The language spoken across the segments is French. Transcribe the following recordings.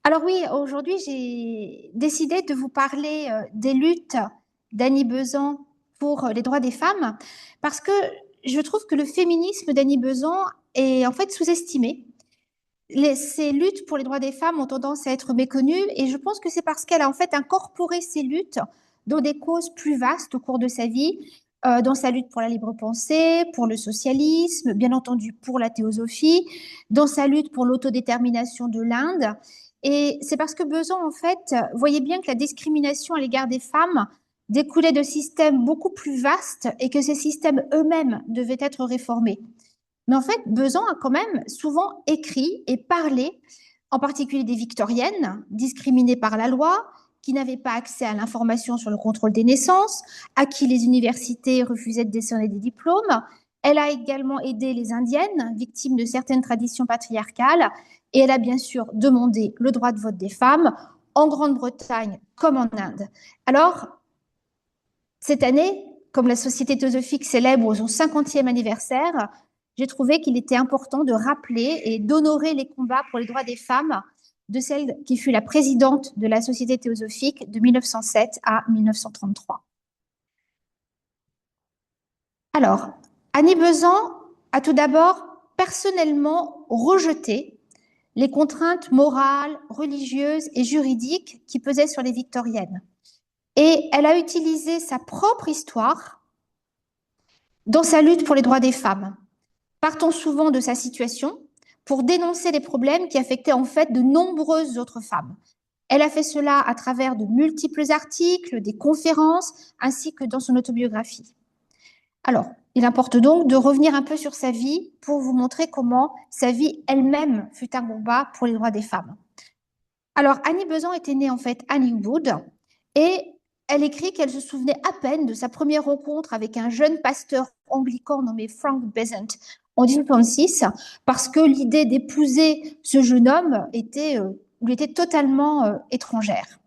Alors oui, aujourd'hui, j'ai décidé de vous parler des luttes d'Annie Besant pour les droits des femmes, parce que je trouve que le féminisme d'Annie Besant est en fait sous-estimé. Ces luttes pour les droits des femmes ont tendance à être méconnues, et je pense que c'est parce qu'elle a en fait incorporé ces luttes dans des causes plus vastes au cours de sa vie, dans sa lutte pour la libre pensée, pour le socialisme, bien entendu pour la théosophie, dans sa lutte pour l'autodétermination de l'Inde. Et c'est parce que Besant, en fait, voyait bien que la discrimination à l'égard des femmes découlait de systèmes beaucoup plus vastes et que ces systèmes eux-mêmes devaient être réformés. Mais en fait, Besant a quand même souvent écrit et parlé, en particulier des victoriennes, discriminées par la loi, qui n'avaient pas accès à l'information sur le contrôle des naissances, à qui les universités refusaient de décerner des diplômes. Elle a également aidé les indiennes, victimes de certaines traditions patriarcales, et elle a bien sûr demandé le droit de vote des femmes en Grande-Bretagne comme en Inde. Alors, cette année, comme la Société théosophique célèbre son 50e anniversaire, j'ai trouvé qu'il était important de rappeler et d'honorer les combats pour les droits des femmes de celle qui fut la présidente de la Société théosophique de 1907 à 1933. Alors, Annie Besant a tout d'abord personnellement rejeté les contraintes morales, religieuses et juridiques qui pesaient sur les victoriennes. Et elle a utilisé sa propre histoire dans sa lutte pour les droits des femmes, partant souvent de sa situation pour dénoncer les problèmes qui affectaient en fait de nombreuses autres femmes. Elle a fait cela à travers de multiples articles, des conférences, ainsi que dans son autobiographie. Alors, il importe donc de revenir un peu sur sa vie pour vous montrer comment sa vie elle-même fut un combat pour les droits des femmes. Alors, Annie Besant était née en fait à Newwood et elle écrit qu'elle se souvenait à peine de sa première rencontre avec un jeune pasteur anglican nommé Frank Besant en 1836 parce que l'idée d'épouser ce jeune homme lui était totalement étrangère.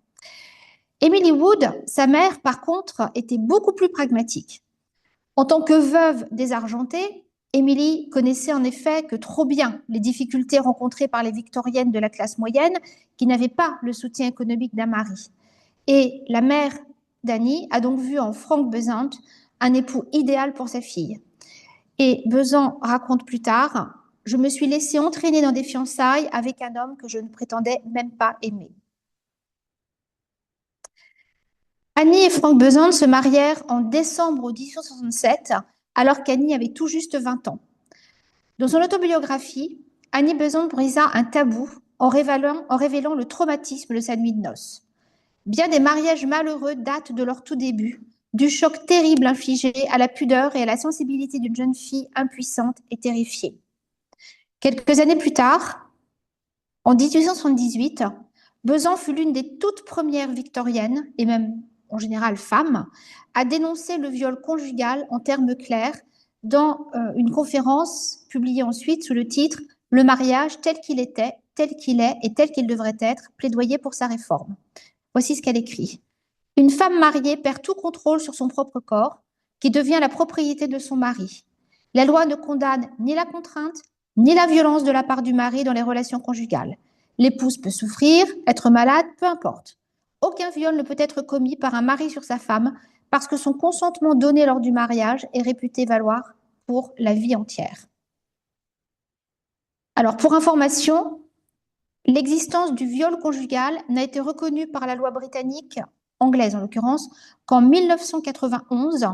Emily Wood, sa mère, par contre, était beaucoup plus pragmatique. En tant que veuve désargentée, Emily connaissait en effet que trop bien les difficultés rencontrées par les victoriennes de la classe moyenne qui n'avaient pas le soutien économique d'un mari. Et la mère d'Annie a donc vu en Frank Besant un époux idéal pour sa fille. Et Besant raconte plus tard, « Je me suis laissée entraîner dans des fiançailles avec un homme que je ne prétendais même pas aimer. » Annie et Frank Besant se marièrent en décembre 1867, alors qu'Annie avait tout juste 20 ans. Dans son autobiographie, Annie Besant brisa un tabou en révélant le traumatisme de sa nuit de noces. Bien des mariages malheureux datent de leur tout début, du choc terrible infligé à la pudeur et à la sensibilité d'une jeune fille impuissante et terrifiée. Quelques années plus tard, en 1878, Besant fut l'une des toutes premières victoriennes, et même en général femmes, à dénoncer le viol conjugal en termes clairs dans une conférence publiée ensuite sous le titre « Le mariage tel qu'il était, tel qu'il est et tel qu'il devrait être, plaidoyer pour sa réforme ». Voici ce qu'elle écrit. « Une femme mariée perd tout contrôle sur son propre corps, qui devient la propriété de son mari. La loi ne condamne ni la contrainte, ni la violence de la part du mari dans les relations conjugales. L'épouse peut souffrir, être malade, peu importe. Aucun viol ne peut être commis par un mari sur sa femme parce que son consentement donné lors du mariage est réputé valoir pour la vie entière. » Alors, pour information, l'existence du viol conjugal n'a été reconnue par la loi britannique, anglaise en l'occurrence, qu'en 1991,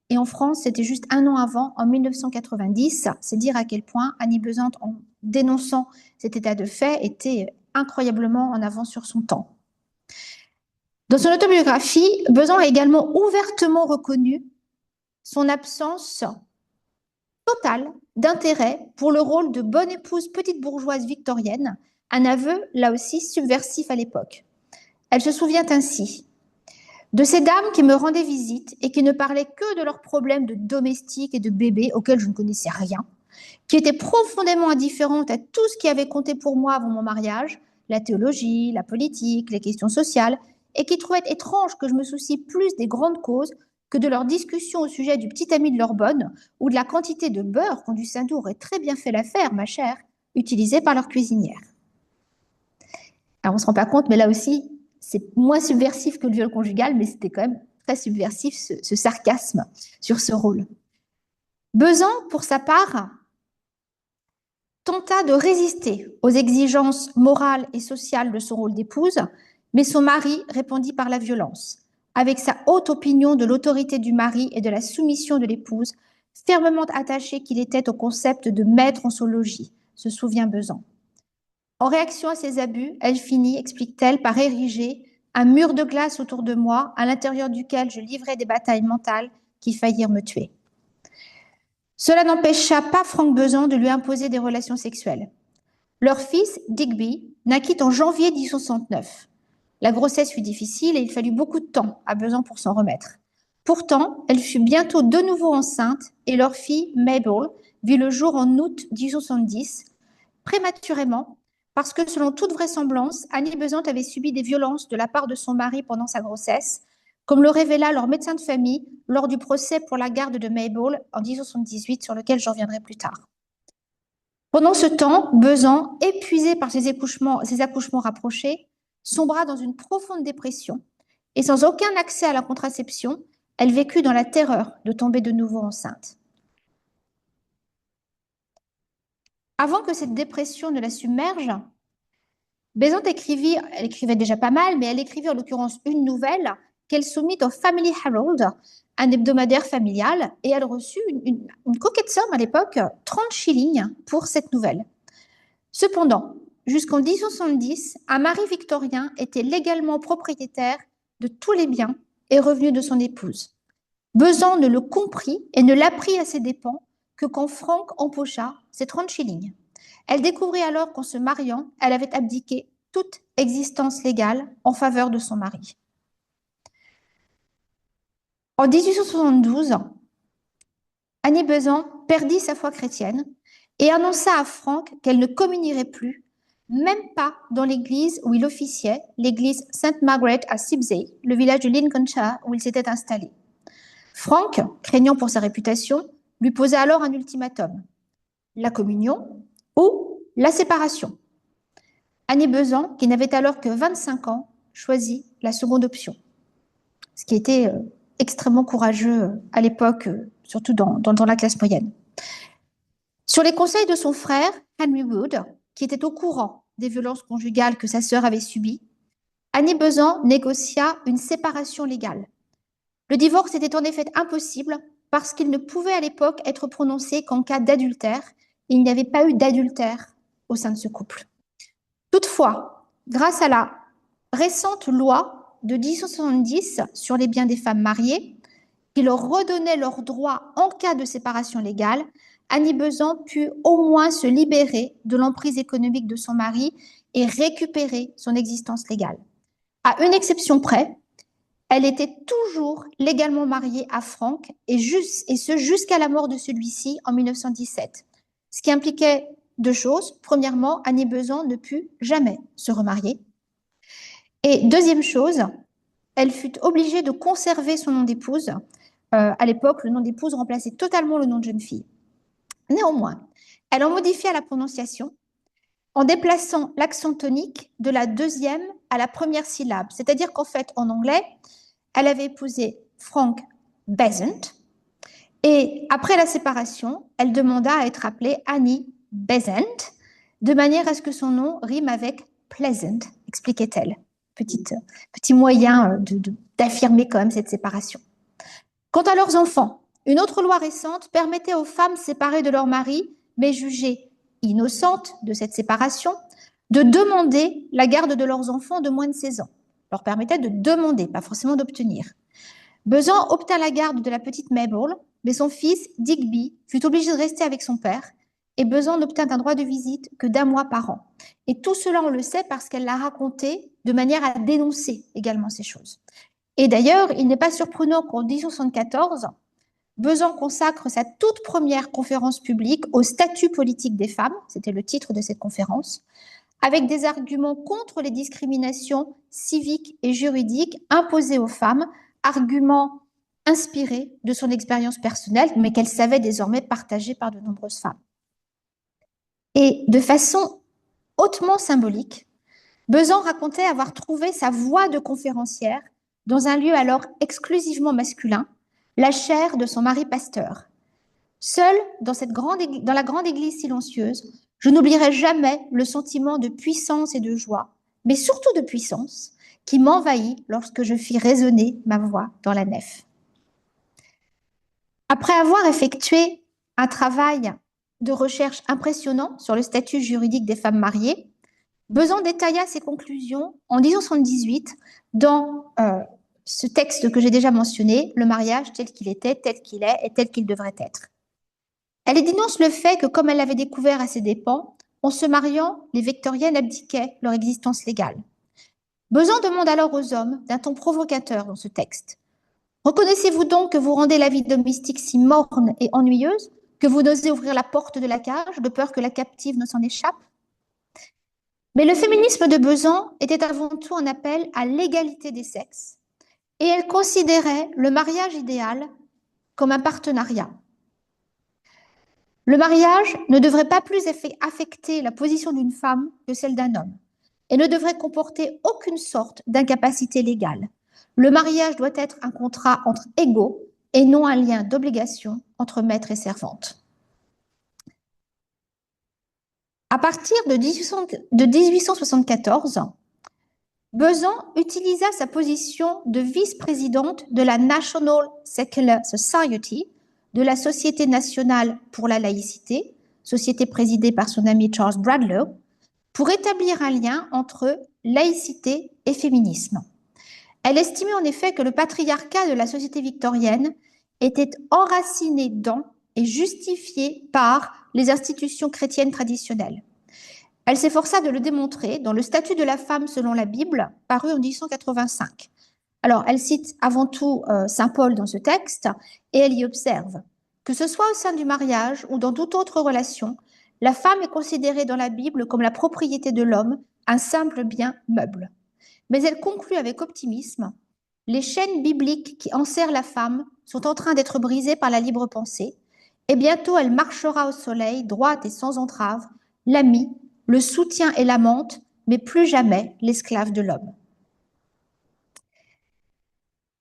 et en France, c'était juste un an avant, en 1990. C'est dire à quel point Annie Besant, en dénonçant cet état de fait, était incroyablement en avance sur son temps. Dans son autobiographie, Besant a également ouvertement reconnu son absence totale d'intérêt pour le rôle de bonne épouse petite bourgeoise victorienne, un aveu là aussi subversif à l'époque. Elle se souvient ainsi de ces dames qui me rendaient visite et qui ne parlaient que de leurs problèmes de domestique et de bébé auxquels je ne connaissais rien, qui étaient profondément indifférentes à tout ce qui avait compté pour moi avant mon mariage, la théologie, la politique, les questions sociales, et qui trouvaient étrange que je me soucie plus des grandes causes que de leurs discussions au sujet du petit ami de leur bonne ou de la quantité de beurre qu'on du Saint-Doux aurait très bien fait l'affaire, ma chère, utilisée par leur cuisinière. Alors, on ne se rend pas compte, mais là aussi, c'est moins subversif que le viol conjugal, mais c'était quand même très subversif, ce sarcasme sur ce rôle. Besan, pour sa part, tenta de résister aux exigences morales et sociales de son rôle d'épouse, mais son mari répondit par la violence, avec sa haute opinion de l'autorité du mari et de la soumission de l'épouse, fermement attaché qu'il était au concept de maître en son logis, se souvient Besan. En réaction à ces abus, elle finit, explique-t-elle, par ériger un mur de glace autour de moi, à l'intérieur duquel je livrais des batailles mentales qui faillirent me tuer. Cela n'empêcha pas Frank Besan de lui imposer des relations sexuelles. Leur fils, Digby, naquit en janvier 1869. La grossesse fut difficile et il fallut beaucoup de temps à Besan pour s'en remettre. Pourtant, elle fut bientôt de nouveau enceinte et leur fille, Mabel, vit le jour en août 1870, prématurément, parce que selon toute vraisemblance, Annie Besant avait subi des violences de la part de son mari pendant sa grossesse, comme le révéla leur médecin de famille lors du procès pour la garde de Mabel en 1878, sur lequel je reviendrai plus tard. Pendant ce temps, Besan, épuisé par ses accouchements rapprochés, sombra dans une profonde dépression et sans aucun accès à la contraception, elle vécut dans la terreur de tomber de nouveau enceinte. Avant que cette dépression ne la submerge, Besant elle écrivait déjà pas mal, mais elle écrivait en l'occurrence une nouvelle qu'elle soumit au Family Herald, un hebdomadaire familial, et elle reçut une coquette somme à l'époque, 30 shillings pour cette nouvelle. Cependant, jusqu'en 1870, un mari victorien était légalement propriétaire de tous les biens et revenus de son épouse. Besant ne le comprit et ne l'apprit à ses dépens que quand Frank empocha ses 30 shillings. Elle découvrit alors qu'en se mariant, elle avait abdiqué toute existence légale en faveur de son mari. En 1872, Annie Besant perdit sa foi chrétienne et annonça à Frank qu'elle ne communierait plus, même pas dans l'église où il officiait, l'église Sainte Margaret à Sibsey, le village de Lincolnshire où il s'était installé. Frank, craignant pour sa réputation, lui posa alors un ultimatum: la communion ou la séparation. Annie Besant, qui n'avait alors que 25 ans, choisit la seconde option, ce qui était extrêmement courageux à l'époque, surtout dans la classe moyenne. Sur les conseils de son frère, Henry Wood, qui était au courant des violences conjugales que sa sœur avait subies, Annie Besant négocia une séparation légale. Le divorce était en effet impossible parce qu'il ne pouvait à l'époque être prononcé qu'en cas d'adultère. Il n'y avait pas eu d'adultère au sein de ce couple. Toutefois, grâce à la récente loi de 1870 sur les biens des femmes mariées, qui leur redonnait leurs droits en cas de séparation légale, Annie Besant put au moins se libérer de l'emprise économique de son mari et récupérer son existence légale. À une exception près, elle était toujours légalement mariée à Frank et ce jusqu'à la mort de celui-ci en 1917, ce qui impliquait deux choses. Premièrement, Annie Besant ne put jamais se remarier. Et deuxième chose, elle fut obligée de conserver son nom d'épouse. À l'époque, le nom d'épouse remplaçait totalement le nom de jeune fille. Néanmoins, elle en modifia la prononciation en déplaçant l'accent tonique de la deuxième à la première syllabe. C'est-à-dire qu'en fait, en anglais, elle avait épousé Frank Besant et après la séparation, elle demanda à être appelée Annie Besant de manière à ce que son nom rime avec pleasant, expliquait-elle. Petit moyen d'affirmer quand même cette séparation. Quant à leurs enfants, une autre loi récente permettait aux femmes séparées de leur mari, mais jugées innocentes de cette séparation, de demander la garde de leurs enfants de moins de 16 ans. Leur permettait de demander, pas forcément d'obtenir. Besant obtint la garde de la petite Mabel, mais son fils, Digby, fut obligé de rester avec son père, et Besant n'obtint un droit de visite que d'1 mois par an. Et tout cela, on le sait parce qu'elle l'a raconté de manière à dénoncer également ces choses. Et d'ailleurs, il n'est pas surprenant qu'en 1874, Besant consacre sa toute première conférence publique au statut politique des femmes, c'était le titre de cette conférence, avec des arguments contre les discriminations civiques et juridiques imposées aux femmes, arguments inspirés de son expérience personnelle, mais qu'elle savait désormais partager par de nombreuses femmes. Et de façon hautement symbolique, Besan racontait avoir trouvé sa voie de conférencière dans un lieu alors exclusivement masculin, la chaire de son mari pasteur. Seule dans la grande église silencieuse, je n'oublierai jamais le sentiment de puissance et de joie, mais surtout de puissance, qui m'envahit lorsque je fis résonner ma voix dans la nef. Après avoir effectué un travail de recherche impressionnant sur le statut juridique des femmes mariées, Besan détailla ses conclusions en 1878 dans ce texte que j'ai déjà mentionné, Le mariage tel qu'il était, tel qu'il est et tel qu'il devrait être. Elle dénonce le fait que, comme elle l'avait découvert à ses dépens, en se mariant, les victoriennes abdiquaient leur existence légale. Besan demande alors aux hommes, d'un ton provocateur dans ce texte, « Reconnaissez-vous donc que vous rendez la vie domestique si morne et ennuyeuse que vous n'osez ouvrir la porte de la cage de peur que la captive ne s'en échappe ?» Mais le féminisme de Besan était avant tout un appel à l'égalité des sexes et elle considérait le mariage idéal comme un partenariat. Le mariage ne devrait pas plus affecter la position d'une femme que celle d'un homme et ne devrait comporter aucune sorte d'incapacité légale. Le mariage doit être un contrat entre égaux et non un lien d'obligation entre maître et servante. À partir de 1874, Besan utilisa sa position de vice-présidente de la National Secular Society, de la Société nationale pour la laïcité, société présidée par son ami Charles Bradlaugh, pour établir un lien entre laïcité et féminisme. Elle estimait en effet que le patriarcat de la société victorienne était enraciné dans et justifié par les institutions chrétiennes traditionnelles. Elle s'efforça de le démontrer dans le statut de la femme selon la Bible, paru en 1885. Alors, elle cite avant tout saint Paul dans ce texte et elle y observe que ce soit au sein du mariage ou dans toute autre relation, la femme est considérée dans la Bible comme la propriété de l'homme, un simple bien meuble. Mais elle conclut avec optimisme, les chaînes bibliques qui enserrent la femme sont en train d'être brisées par la libre pensée, et bientôt elle marchera au soleil, droite et sans entrave, l'amie, le soutien et l'amante, mais plus jamais l'esclave de l'homme.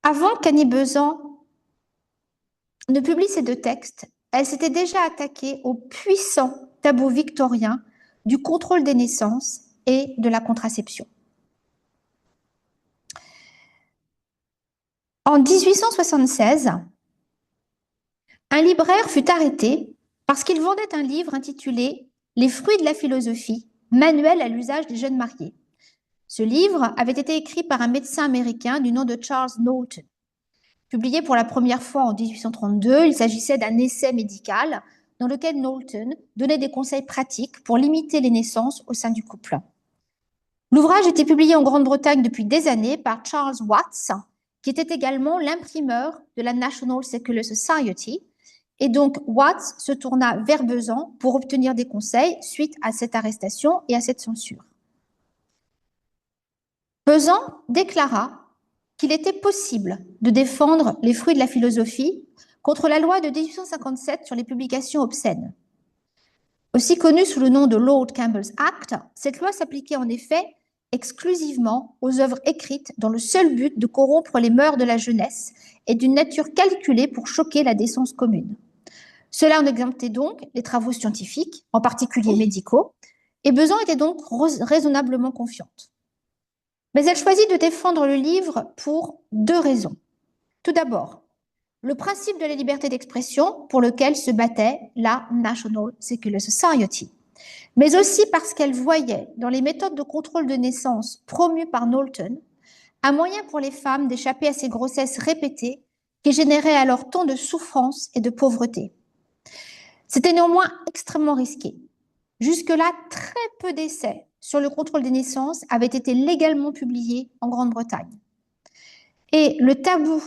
Avant qu'Annie Besant ne publie ces deux textes, elle s'était déjà attaquée au puissant tabou victorien du contrôle des naissances et de la contraception. En 1876, un libraire fut arrêté parce qu'il vendait un livre intitulé « Les fruits de la philosophie, manuel à l'usage des jeunes mariés ». Ce livre avait été écrit par un médecin américain du nom de Charles Knowlton. Publié pour la première fois en 1832, il s'agissait d'un essai médical dans lequel Knowlton donnait des conseils pratiques pour limiter les naissances au sein du couple. L'ouvrage était publié en Grande-Bretagne depuis des années par Charles Watts, qui était également l'imprimeur de la National Secular Society, et donc Watts se tourna vers Besan pour obtenir des conseils suite à cette arrestation et à cette censure. Besan déclara qu'il était possible de défendre les fruits de la philosophie contre la loi de 1857 sur les publications obscènes. Aussi connue sous le nom de Lord Campbell's Act, cette loi s'appliquait en effet exclusivement aux œuvres écrites dans le seul but de corrompre les mœurs de la jeunesse et d'une nature calculée pour choquer la décence commune. Cela en exemptait donc les travaux scientifiques, en particulier médicaux, et Besan était donc raisonnablement confiante. Mais elle choisit de défendre le livre pour deux raisons. Tout d'abord, le principe de la liberté d'expression pour lequel se battait la National Secular Society, mais aussi parce qu'elle voyait dans les méthodes de contrôle de naissance promues par Knowlton un moyen pour les femmes d'échapper à ces grossesses répétées qui généraient alors tant de souffrance et de pauvreté. C'était néanmoins extrêmement risqué. Jusque-là, très peu d'essais sur le contrôle des naissances avaient été légalement publiés en Grande-Bretagne. Et le tabou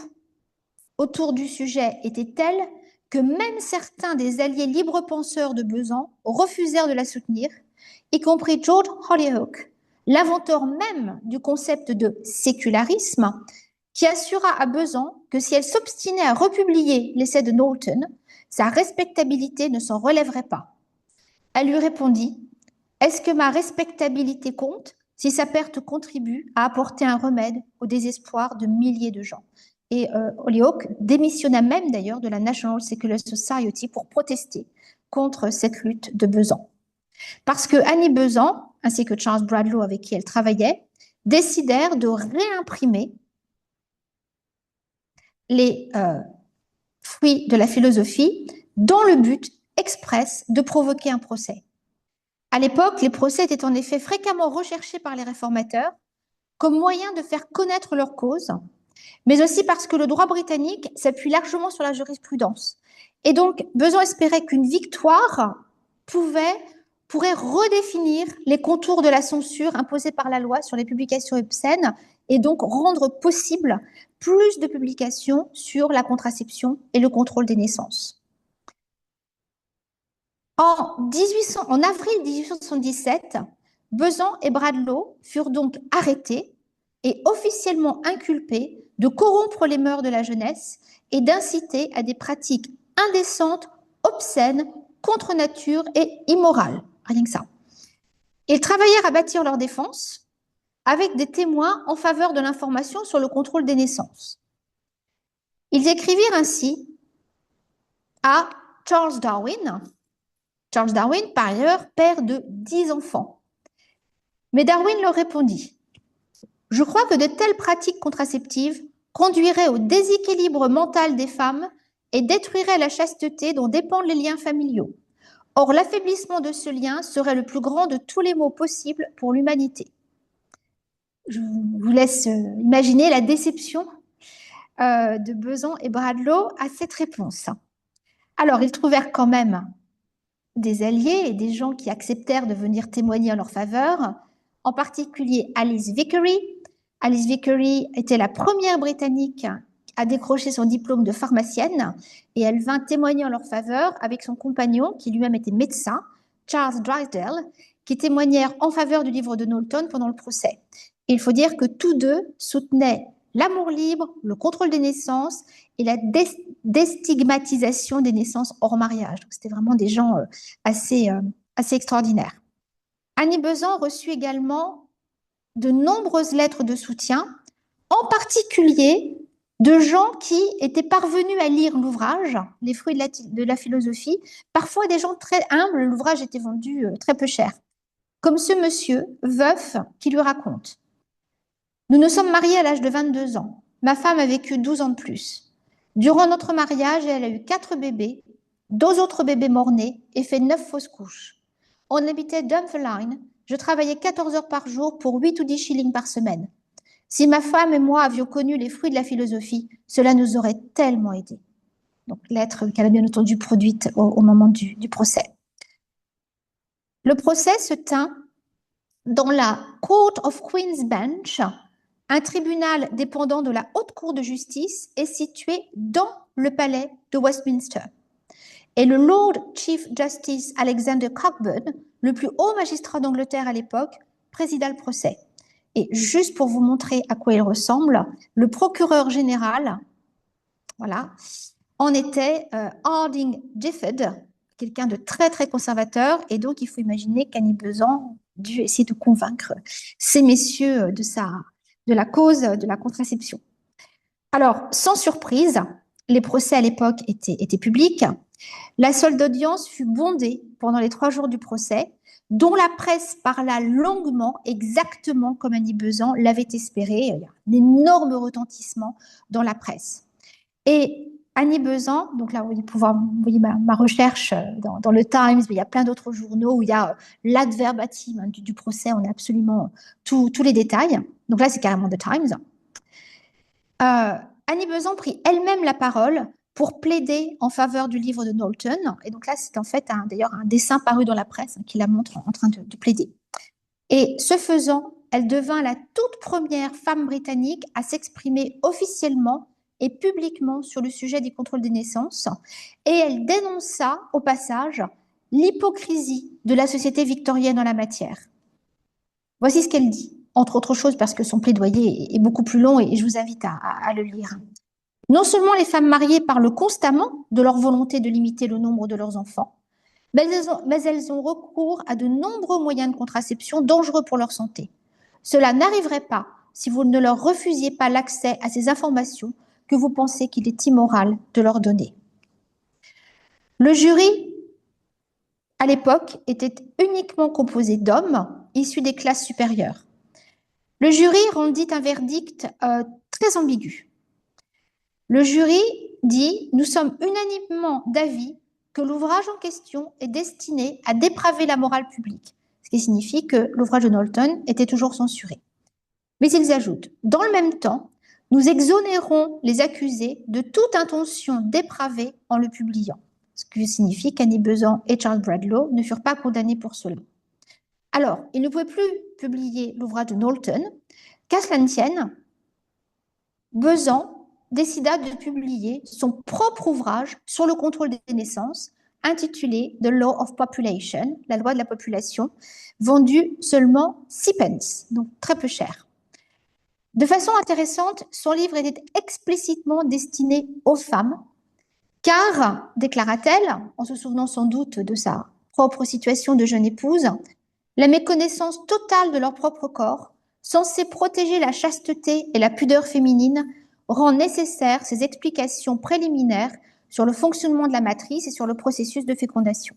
autour du sujet était tel que même certains des alliés libre-penseurs de Besan refusèrent de la soutenir, y compris George Holyoake, l'inventeur même du concept de sécularisme, qui assura à Besan que si elle s'obstinait à republier l'essai de Knowlton, sa respectabilité ne s'en relèverait pas. Elle lui répondit « Est-ce que ma respectabilité compte si sa perte contribue à apporter un remède au désespoir de milliers de gens. Et Holyoake démissionna même d'ailleurs de la National Secular Society pour protester contre cette lutte de Besan. Parce que Annie Besant, ainsi que Charles Bradlaugh avec qui elle travaillait, décidèrent de réimprimer les fruits de la philosophie dans le but express de provoquer un procès. À l'époque, les procès étaient en effet fréquemment recherchés par les réformateurs comme moyen de faire connaître leur cause, mais aussi parce que le droit britannique s'appuie largement sur la jurisprudence. Et donc, Besant espérait qu'une victoire pourrait redéfinir les contours de la censure imposée par la loi sur les publications obscènes et donc rendre possible plus de publications sur la contraception et le contrôle des naissances. En avril 1877, Besant et Bradlaugh furent donc arrêtés et officiellement inculpés de corrompre les mœurs de la jeunesse et d'inciter à des pratiques indécentes, obscènes, contre nature et immorales. Rien que ça. Ils travaillèrent à bâtir leur défense avec des témoins en faveur de l'information sur le contrôle des naissances. Ils écrivirent ainsi à Charles Darwin, par ailleurs, père de 10 enfants. Mais Darwin leur répondit « Je crois que de telles pratiques contraceptives conduiraient au déséquilibre mental des femmes et détruiraient la chasteté dont dépendent les liens familiaux. Or, l'affaiblissement de ce lien serait le plus grand de tous les maux possibles pour l'humanité. » Je vous laisse imaginer la déception de Besant et Bradlaugh à cette réponse. Alors, ils trouvèrent quand même des alliés et des gens qui acceptèrent de venir témoigner en leur faveur, en particulier Alice Vickery. Alice Vickery était la première Britannique à décrocher son diplôme de pharmacienne et elle vint témoigner en leur faveur avec son compagnon, qui lui-même était médecin, Charles Drysdale, qui témoignèrent en faveur du livre de Knowlton pendant le procès. Et il faut dire que tous deux soutenaient l'amour libre, le contrôle des naissances et la déstigmatisation des naissances hors mariage. C'était vraiment des gens assez extraordinaires. Annie Besant reçut également de nombreuses lettres de soutien, en particulier de gens qui étaient parvenus à lire l'ouvrage, Les fruits de la philosophie, parfois des gens très humbles, l'ouvrage était vendu très peu cher, comme ce monsieur, veuf, qui lui raconte « Nous nous sommes mariés à l'âge de 22 ans. Ma femme a vécu 12 ans de plus. Durant notre mariage, elle a eu 4 bébés, 2 autres bébés morts-nés et fait 9 fausses couches. On habitait Dunfermline. Je travaillais 14 heures par jour pour 8 ou 10 shillings par semaine. Si ma femme et moi avions connu les fruits de la philosophie, cela nous aurait tellement aidés. » Donc, lettre qu'elle a bien entendu produite au moment du procès. Le procès se tint dans la Court of Queen's Bench, un tribunal dépendant de la Haute Cour de justice est situé dans le palais de Westminster. Et le Lord Chief Justice Alexander Cockburn, le plus haut magistrat d'Angleterre à l'époque, présida le procès. Et juste pour vous montrer à quoi il ressemble, le procureur général, voilà, en était Harding Gifford, quelqu'un de très très conservateur, et donc il faut imaginer qu'Annie Besant dut essayer de convaincre ces messieurs de la cause de la contraception. Alors, sans surprise, les procès à l'époque étaient publics. La salle d'audience fut bondée pendant les 3 jours du procès, dont la presse parla longuement, exactement comme Annie Besant l'avait espéré. Il y a un énorme retentissement dans la presse. Et Annie Besant, donc là, vous voyez ma recherche dans le Times, mais il y a plein d'autres journaux où il y a l'ad verbatim du procès, on a absolument tous les détails. Donc là, c'est carrément The Times. Annie Besant prit elle-même la parole pour plaider en faveur du livre de Knowlton. Et donc là, c'est en fait d'ailleurs un dessin paru dans la presse qui la montre en train de plaider. Et ce faisant, elle devint la toute première femme britannique à s'exprimer officiellement et publiquement sur le sujet du contrôle des naissances. Et elle dénonça au passage l'hypocrisie de la société victorienne en la matière. Voici ce qu'elle dit, entre autres choses parce que son plaidoyer est beaucoup plus long et je vous invite à le lire. Non seulement les femmes mariées parlent constamment de leur volonté de limiter le nombre de leurs enfants, mais elles ont recours à de nombreux moyens de contraception dangereux pour leur santé. Cela n'arriverait pas si vous ne leur refusiez pas l'accès à ces informations que vous pensez qu'il est immoral de leur donner. Le jury, à l'époque, était uniquement composé d'hommes issus des classes supérieures. Le jury rendit un verdict très ambigu. Le jury dit « Nous sommes unanimement d'avis que l'ouvrage en question est destiné à dépraver la morale publique », ce qui signifie que l'ouvrage de Knowlton était toujours censuré. Mais ils ajoutent « Dans le même temps, nous exonérons les accusés de toute intention dépravée en le publiant », ce qui signifie qu'Annie Besant et Charles Bradlaugh ne furent pas condamnés pour cela. Alors, ils ne pouvaient plus publier l'ouvrage de Knowlton, qu'à cela ne tienne, Besant décida de publier son propre ouvrage sur le contrôle des naissances, intitulé The Law of Population, la loi de la population, vendu seulement 6 pence, donc très peu cher. De façon intéressante, son livre était explicitement destiné aux femmes, car, déclara-t-elle, en se souvenant sans doute de sa propre situation de jeune épouse, la méconnaissance totale de leur propre corps, censée protéger la chasteté et la pudeur féminine, rend nécessaires ces explications préliminaires sur le fonctionnement de la matrice et sur le processus de fécondation.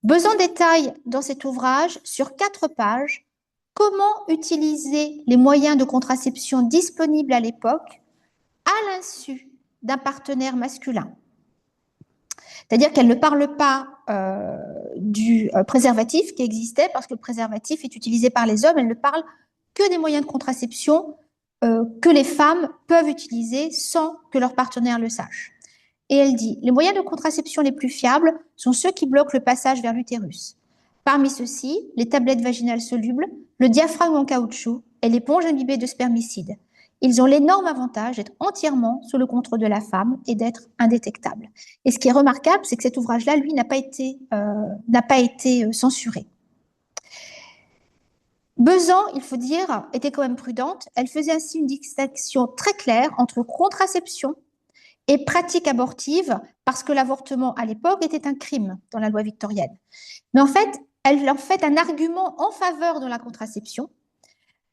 Besant détaille dans cet ouvrage, sur 4 pages, comment utiliser les moyens de contraception disponibles à l'époque à l'insu d'un partenaire masculin. C'est-à-dire qu'elle ne parle pas du préservatif qui existait, parce que le préservatif est utilisé par les hommes, elle ne parle que des moyens de contraception que les femmes peuvent utiliser sans que leur partenaire le sache. Et elle dit, les moyens de contraception les plus fiables sont ceux qui bloquent le passage vers l'utérus. Parmi ceux-ci, les tablettes vaginales solubles, le diaphragme en caoutchouc et l'éponge imbibée de spermicide. Ils ont l'énorme avantage d'être entièrement sous le contrôle de la femme et d'être indétectables. Et ce qui est remarquable, c'est que cet ouvrage-là, lui, n'a pas été censuré. Besant, il faut dire, était quand même prudente. Elle faisait ainsi une distinction très claire entre contraception et pratique abortive, parce que l'avortement à l'époque était un crime dans la loi victorienne. Mais en fait, elle en fait un argument en faveur de la contraception,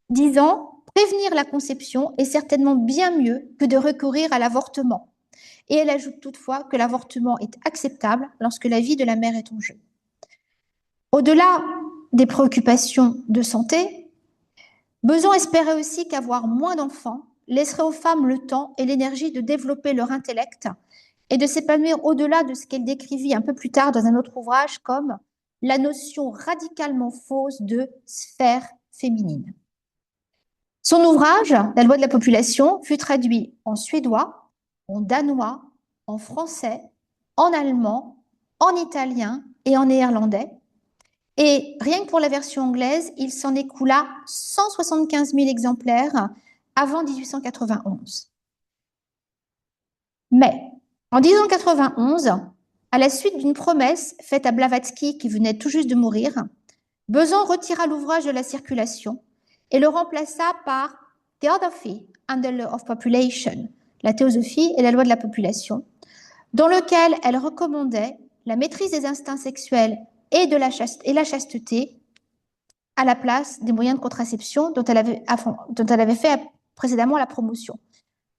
disant prévenir la conception est certainement bien mieux que de recourir à l'avortement. Et elle ajoute toutefois que l'avortement est acceptable lorsque la vie de la mère est en jeu. Au-delà des préoccupations de santé, Besant espérait aussi qu'avoir moins d'enfants laisserait aux femmes le temps et l'énergie de développer leur intellect et de s'épanouir au-delà de ce qu'elle décrivit un peu plus tard dans un autre ouvrage comme la notion radicalement fausse de sphère féminine. Son ouvrage, La loi de la population, fut traduit en suédois, en danois, en français, en allemand, en italien et en néerlandais. Et rien que pour la version anglaise, il s'en écoula 175 000 exemplaires avant 1891. Mais en 1891, à la suite d'une promesse faite à Blavatsky qui venait tout juste de mourir, Besant retira l'ouvrage de la circulation et le remplaça par Theosophy and the Law of Population, la théosophie et la loi de la population, dans lequel elle recommandait la maîtrise des instincts sexuels et la chasteté à la place des moyens de contraception dont elle avait fait précédemment la promotion.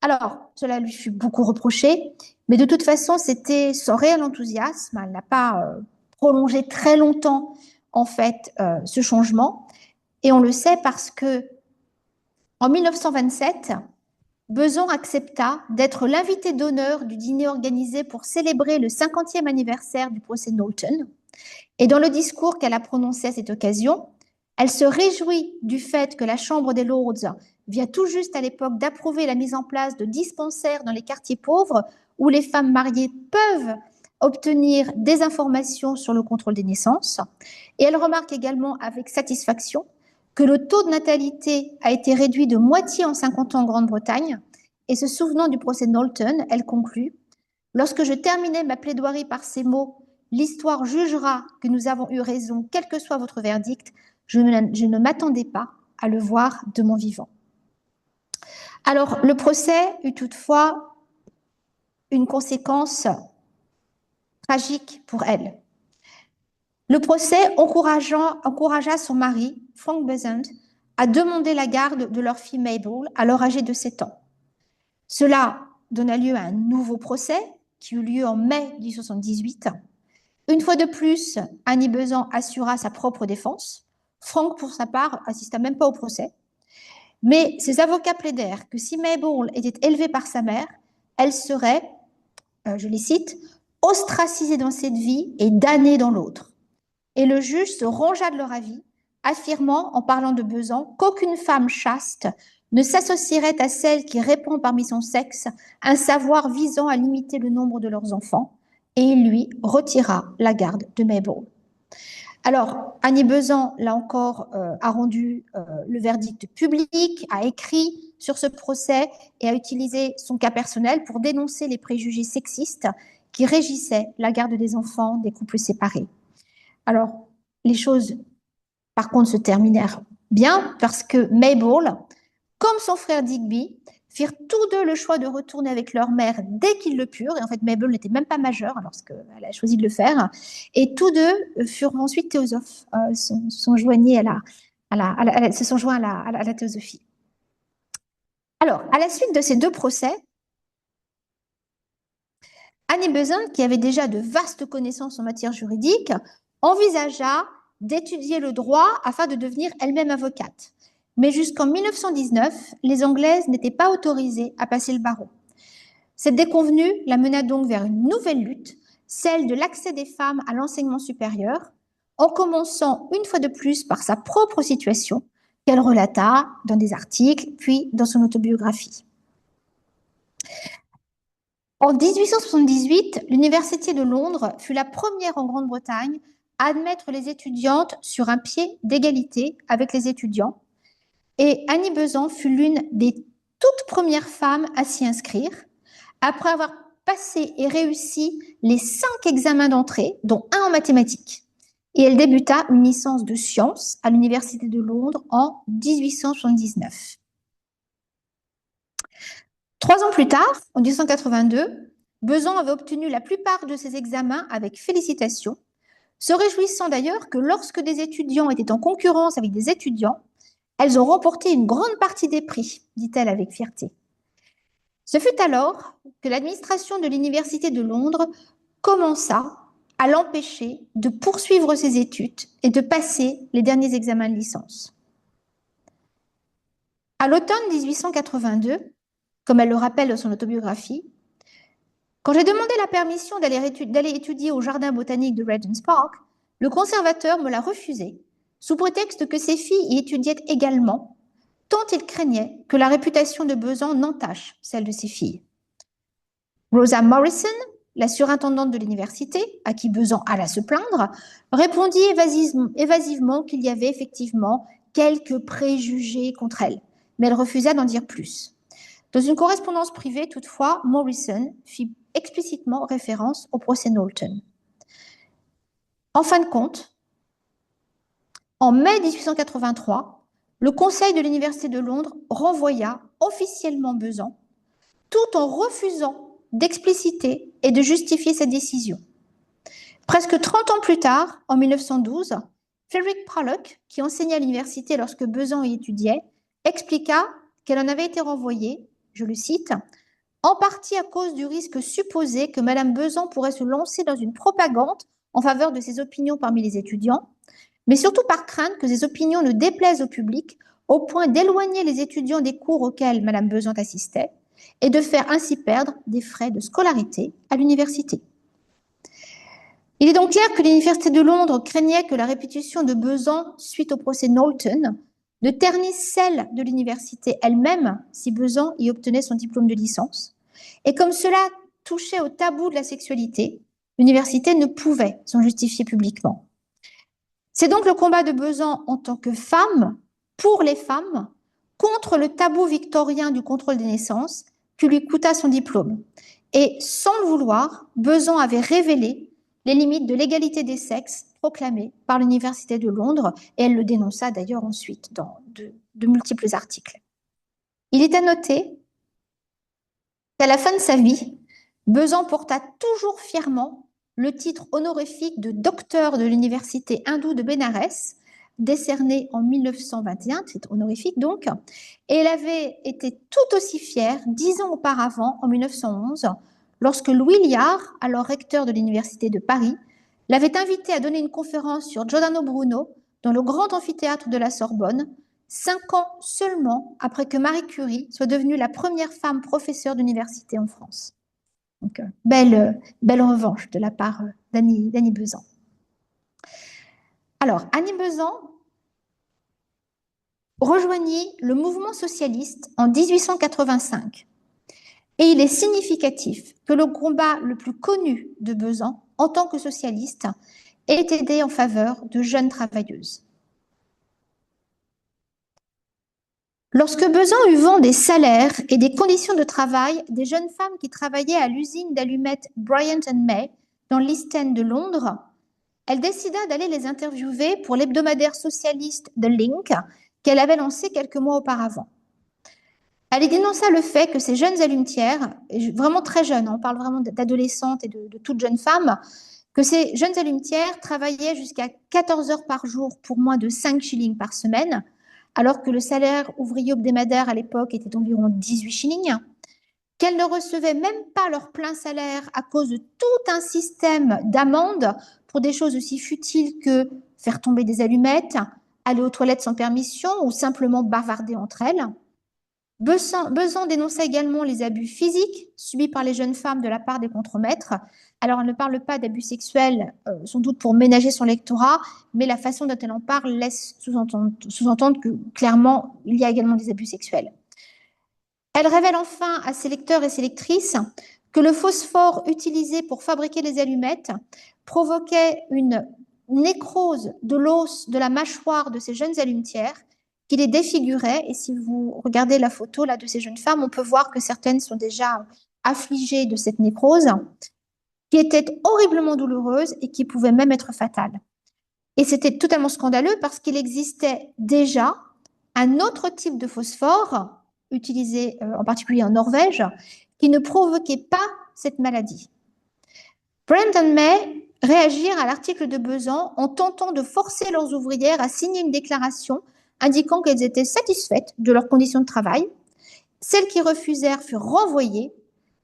Alors, cela lui fut beaucoup reproché, mais de toute façon, c'était son réel enthousiasme. Elle n'a pas prolongé très longtemps, en fait, ce changement. Et on le sait parce que en 1927, Besant accepta d'être l'invité d'honneur du dîner organisé pour célébrer le 50e anniversaire du procès Knowlton. Et dans le discours qu'elle a prononcé à cette occasion, elle se réjouit du fait que la Chambre des Lords vient tout juste à l'époque d'approuver la mise en place de dispensaires dans les quartiers pauvres où les femmes mariées peuvent obtenir des informations sur le contrôle des naissances. Et elle remarque également avec satisfaction que le taux de natalité a été réduit de moitié en 50 ans en Grande-Bretagne. Et se souvenant du procès Knowlton, elle conclut « Lorsque je terminais ma plaidoirie par ces mots, l'histoire jugera que nous avons eu raison, quel que soit votre verdict, je ne m'attendais pas à le voir de mon vivant. » Alors, le procès eut toutefois une conséquence tragique pour elle. Le procès encouragea son mari, Frank Besant, à demander la garde de leur fille Mabel, alors âgée de 7 ans. Cela donna lieu à un nouveau procès qui eut lieu en mai 1878. Une fois de plus, Annie Besant assura sa propre défense. Frank, pour sa part, assista même pas au procès. Mais ses avocats plaidèrent que si Mabel était élevée par sa mère, elle serait, je les cite, ostracisée dans cette vie et damnée dans l'autre. Et le juge se rangea de leur avis, affirmant, en parlant de Besant, qu'aucune femme chaste ne s'associerait à celle qui répand parmi son sexe un savoir visant à limiter le nombre de leurs enfants, et il lui retira la garde de Mabel. Alors, Annie Besant, là encore, a rendu le verdict public, a écrit sur ce procès et a utilisé son cas personnel pour dénoncer les préjugés sexistes qui régissaient la garde des enfants des couples séparés. Alors, les choses, par contre, se terminèrent bien parce que Mabel, comme son frère Digby, firent tous deux le choix de retourner avec leur mère dès qu'ils le purent. Et en fait, Mabel n'était même pas majeure lorsqu'elle a choisi de le faire. Et tous deux furent ensuite théosophes, se sont joints à la théosophie. Alors, à la suite de ces deux procès, Annie Besant, qui avait déjà de vastes connaissances en matière juridique, envisagea d'étudier le droit afin de devenir elle-même avocate. Mais jusqu'en 1919, les Anglaises n'étaient pas autorisées à passer le barreau. Cette déconvenue la mena donc vers une nouvelle lutte, celle de l'accès des femmes à l'enseignement supérieur, en commençant une fois de plus par sa propre situation, qu'elle relata dans des articles, puis dans son autobiographie. En 1878, l'Université de Londres fut la première en Grande-Bretagne à admettre les étudiantes sur un pied d'égalité avec les étudiants, et Annie Besant fut l'une des toutes premières femmes à s'y inscrire, après avoir passé et réussi les 5 examens d'entrée, dont un en mathématiques. Et elle débuta une licence de sciences à l'Université de Londres en 1879. 3 ans plus tard, en 1882, Besant avait obtenu la plupart de ses examens avec félicitations, se réjouissant d'ailleurs que lorsque des étudiants étaient en concurrence avec des étudiants, elles ont remporté une grande partie des prix, dit-elle avec fierté. Ce fut alors que l'administration de l'Université de Londres commença à l'empêcher de poursuivre ses études et de passer les derniers examens de licence. À l'automne 1882, comme elle le rappelle dans son autobiographie, quand j'ai demandé la permission d'aller étudier au jardin botanique de Regent's Park, le conservateur me l'a refusé, sous prétexte que ses filles y étudiaient également, tant il craignait que la réputation de Besant n'entache celle de ses filles. Rosa Morrison, la surintendante de l'université, à qui Besant alla se plaindre, répondit évasivement qu'il y avait effectivement quelques préjugés contre elle, mais elle refusa d'en dire plus. Dans une correspondance privée, toutefois, Morrison fit explicitement référence au procès Knowlton. En fin de compte, en mai 1883, le Conseil de l'Université de Londres renvoya officiellement Besant, tout en refusant d'expliciter et de justifier sa décision. Presque 30 ans plus tard, en 1912, Frederick Pollock, qui enseignait à l'université lorsque Besant y étudiait, expliqua qu'elle en avait été renvoyée, je le cite, en partie à cause du risque supposé que Madame Besant pourrait se lancer dans une propagande en faveur de ses opinions parmi les étudiants, mais surtout par crainte que ces opinions ne déplaisent au public au point d'éloigner les étudiants des cours auxquels Madame Besant assistait et de faire ainsi perdre des frais de scolarité à l'université. Il est donc clair que l'Université de Londres craignait que la répétition de Besant suite au procès Knowlton ne ternisse celle de l'université elle-même si Besant y obtenait son diplôme de licence. Et comme cela touchait au tabou de la sexualité, l'université ne pouvait s'en justifier publiquement. C'est donc le combat de Besant en tant que femme, pour les femmes, contre le tabou victorien du contrôle des naissances, qui lui coûta son diplôme. Et sans le vouloir, Besant avait révélé les limites de l'égalité des sexes proclamées par l'Université de Londres, et elle le dénonça d'ailleurs ensuite dans de multiples articles. Il est à noter qu'à la fin de sa vie, Besant porta toujours fièrement le titre honorifique de docteur de l'université hindoue de Bénarès, décerné en 1921, titre honorifique donc, et elle avait été tout aussi fière 10 ans auparavant, en 1911, lorsque Louis Liard, alors recteur de l'Université de Paris, l'avait invité à donner une conférence sur Giordano Bruno dans le grand amphithéâtre de la Sorbonne, 5 ans seulement après que Marie Curie soit devenue la première femme professeure d'université en France. Donc, belle revanche de la part d'Annie Besant. Alors, Annie Besant rejoignit le mouvement socialiste en 1885. Et il est significatif que le combat le plus connu de Besant, en tant que socialiste, ait été en faveur de jeunes travailleuses. Lorsque Besant eut vent des salaires et des conditions de travail des jeunes femmes qui travaillaient à l'usine d'allumettes Bryant May dans l'East End de Londres, elle décida d'aller les interviewer pour l'hebdomadaire socialiste The Link qu'elle avait lancé quelques mois auparavant. Elle y dénonça le fait que ces jeunes allumetières, vraiment très jeunes, on parle vraiment d'adolescentes et de toutes jeunes femmes, que ces jeunes allumetières travaillaient jusqu'à 14 heures par jour pour moins de 5 shillings par semaine, alors que le salaire ouvrier hebdomadaire à l'époque était d'environ 18 shillings, qu'elles ne recevaient même pas leur plein salaire à cause de tout un système d'amendes pour des choses aussi futiles que faire tomber des allumettes, aller aux toilettes sans permission ou simplement bavarder entre elles. Besant dénonça également les abus physiques subis par les jeunes femmes de la part des contremaîtres. Alors, elle ne parle pas d'abus sexuels, sans doute pour ménager son lectorat, mais la façon dont elle en parle laisse sous-entendre que, clairement, il y a également des abus sexuels. Elle révèle enfin à ses lecteurs et ses lectrices que le phosphore utilisé pour fabriquer les allumettes provoquait une nécrose de l'os de la mâchoire de ces jeunes allumetières qui les défigurait. Et si vous regardez la photo là, de ces jeunes femmes, on peut voir que certaines sont déjà affligées de cette nécrose, qui était horriblement douloureuse et qui pouvait même être fatale. Et c'était totalement scandaleux parce qu'il existait déjà un autre type de phosphore, utilisé en particulier en Norvège, qui ne provoquait pas cette maladie. Brandon May réagirent à l'article de Besant en tentant de forcer leurs ouvrières à signer une déclaration indiquant qu'elles étaient satisfaites de leurs conditions de travail. Celles qui refusèrent furent renvoyées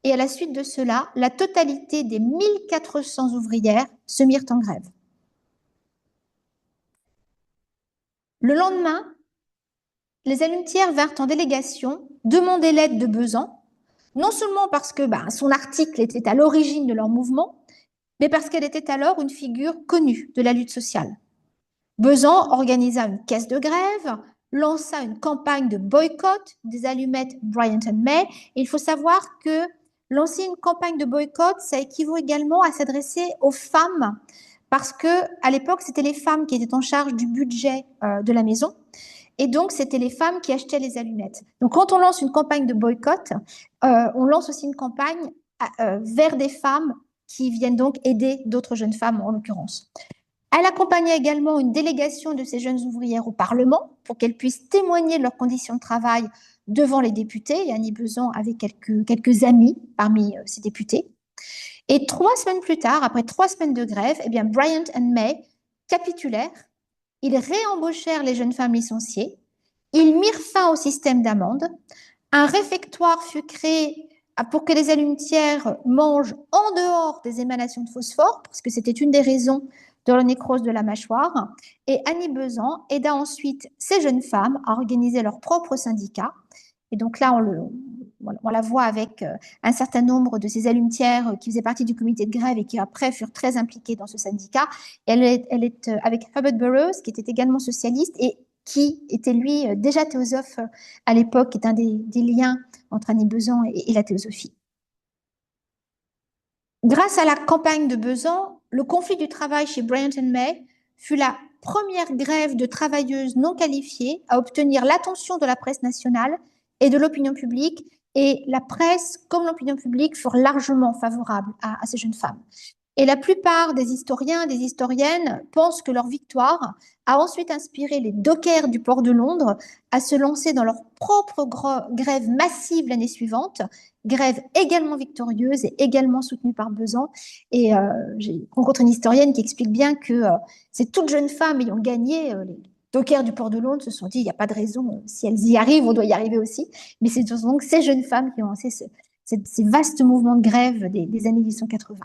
et à la suite de cela, la totalité des 1400 ouvrières se mirent en grève. Le lendemain, les allumetières vinrent en délégation demander l'aide de Besant, non seulement parce que son article était à l'origine de leur mouvement, mais parce qu'elle était alors une figure connue de la lutte sociale. Besant organisa une caisse de grève, lança une campagne de boycott des allumettes Bryant May. Et il faut savoir que lancer une campagne de boycott, ça équivaut également à s'adresser aux femmes, parce que à l'époque, c'était les femmes qui étaient en charge du budget de la maison. Et donc, c'était les femmes qui achetaient les allumettes. Donc, quand on lance une campagne de boycott, on lance aussi une campagne vers des femmes qui viennent donc aider d'autres jeunes femmes, en l'occurrence. Elle accompagnait également une délégation de ces jeunes ouvrières au Parlement pour qu'elles puissent témoigner de leurs conditions de travail devant les députés. Et Annie Besant avait quelques amis parmi ces députés. Et 3 semaines plus tard, après 3 semaines de grève, Bryant May capitulèrent. Ils réembauchèrent les jeunes femmes licenciées. Ils mirent fin au système d'amende. Un réfectoire fut créé pour que les allumetières mangent en dehors des émanations de phosphore, parce que c'était une des raisons de la nécrose de la mâchoire. Et Annie Besant aida ensuite ces jeunes femmes à organiser leur propre syndicat. Et donc là, on la voit avec un certain nombre de ces allumetières qui faisaient partie du comité de grève et qui après furent très impliquées dans ce syndicat. Elle est avec Herbert Burroughs, qui était également socialiste et qui était lui déjà théosophe à l'époque, qui est un des liens entre Annie Besant et la théosophie. Grâce à la campagne de Besant, le conflit du travail chez Bryant May fut la première grève de travailleuses non qualifiées à obtenir l'attention de la presse nationale et de l'opinion publique, et la presse comme l'opinion publique furent largement favorables à ces jeunes femmes. Et la plupart des historiens, des historiennes pensent que leur victoire a ensuite inspiré les dockers du port de Londres à se lancer dans leur propre grève massive l'année suivante, grève également victorieuse et également soutenue par Besant. Et j'ai rencontré une historienne qui explique bien que ces toutes jeunes femmes ayant gagné, dockers du port de Londres se sont dit, il n'y a pas de raison, si elles y arrivent, on doit y arriver aussi. Mais c'est donc ces jeunes femmes qui ont lancé ces vastes mouvements de grève des années 1880.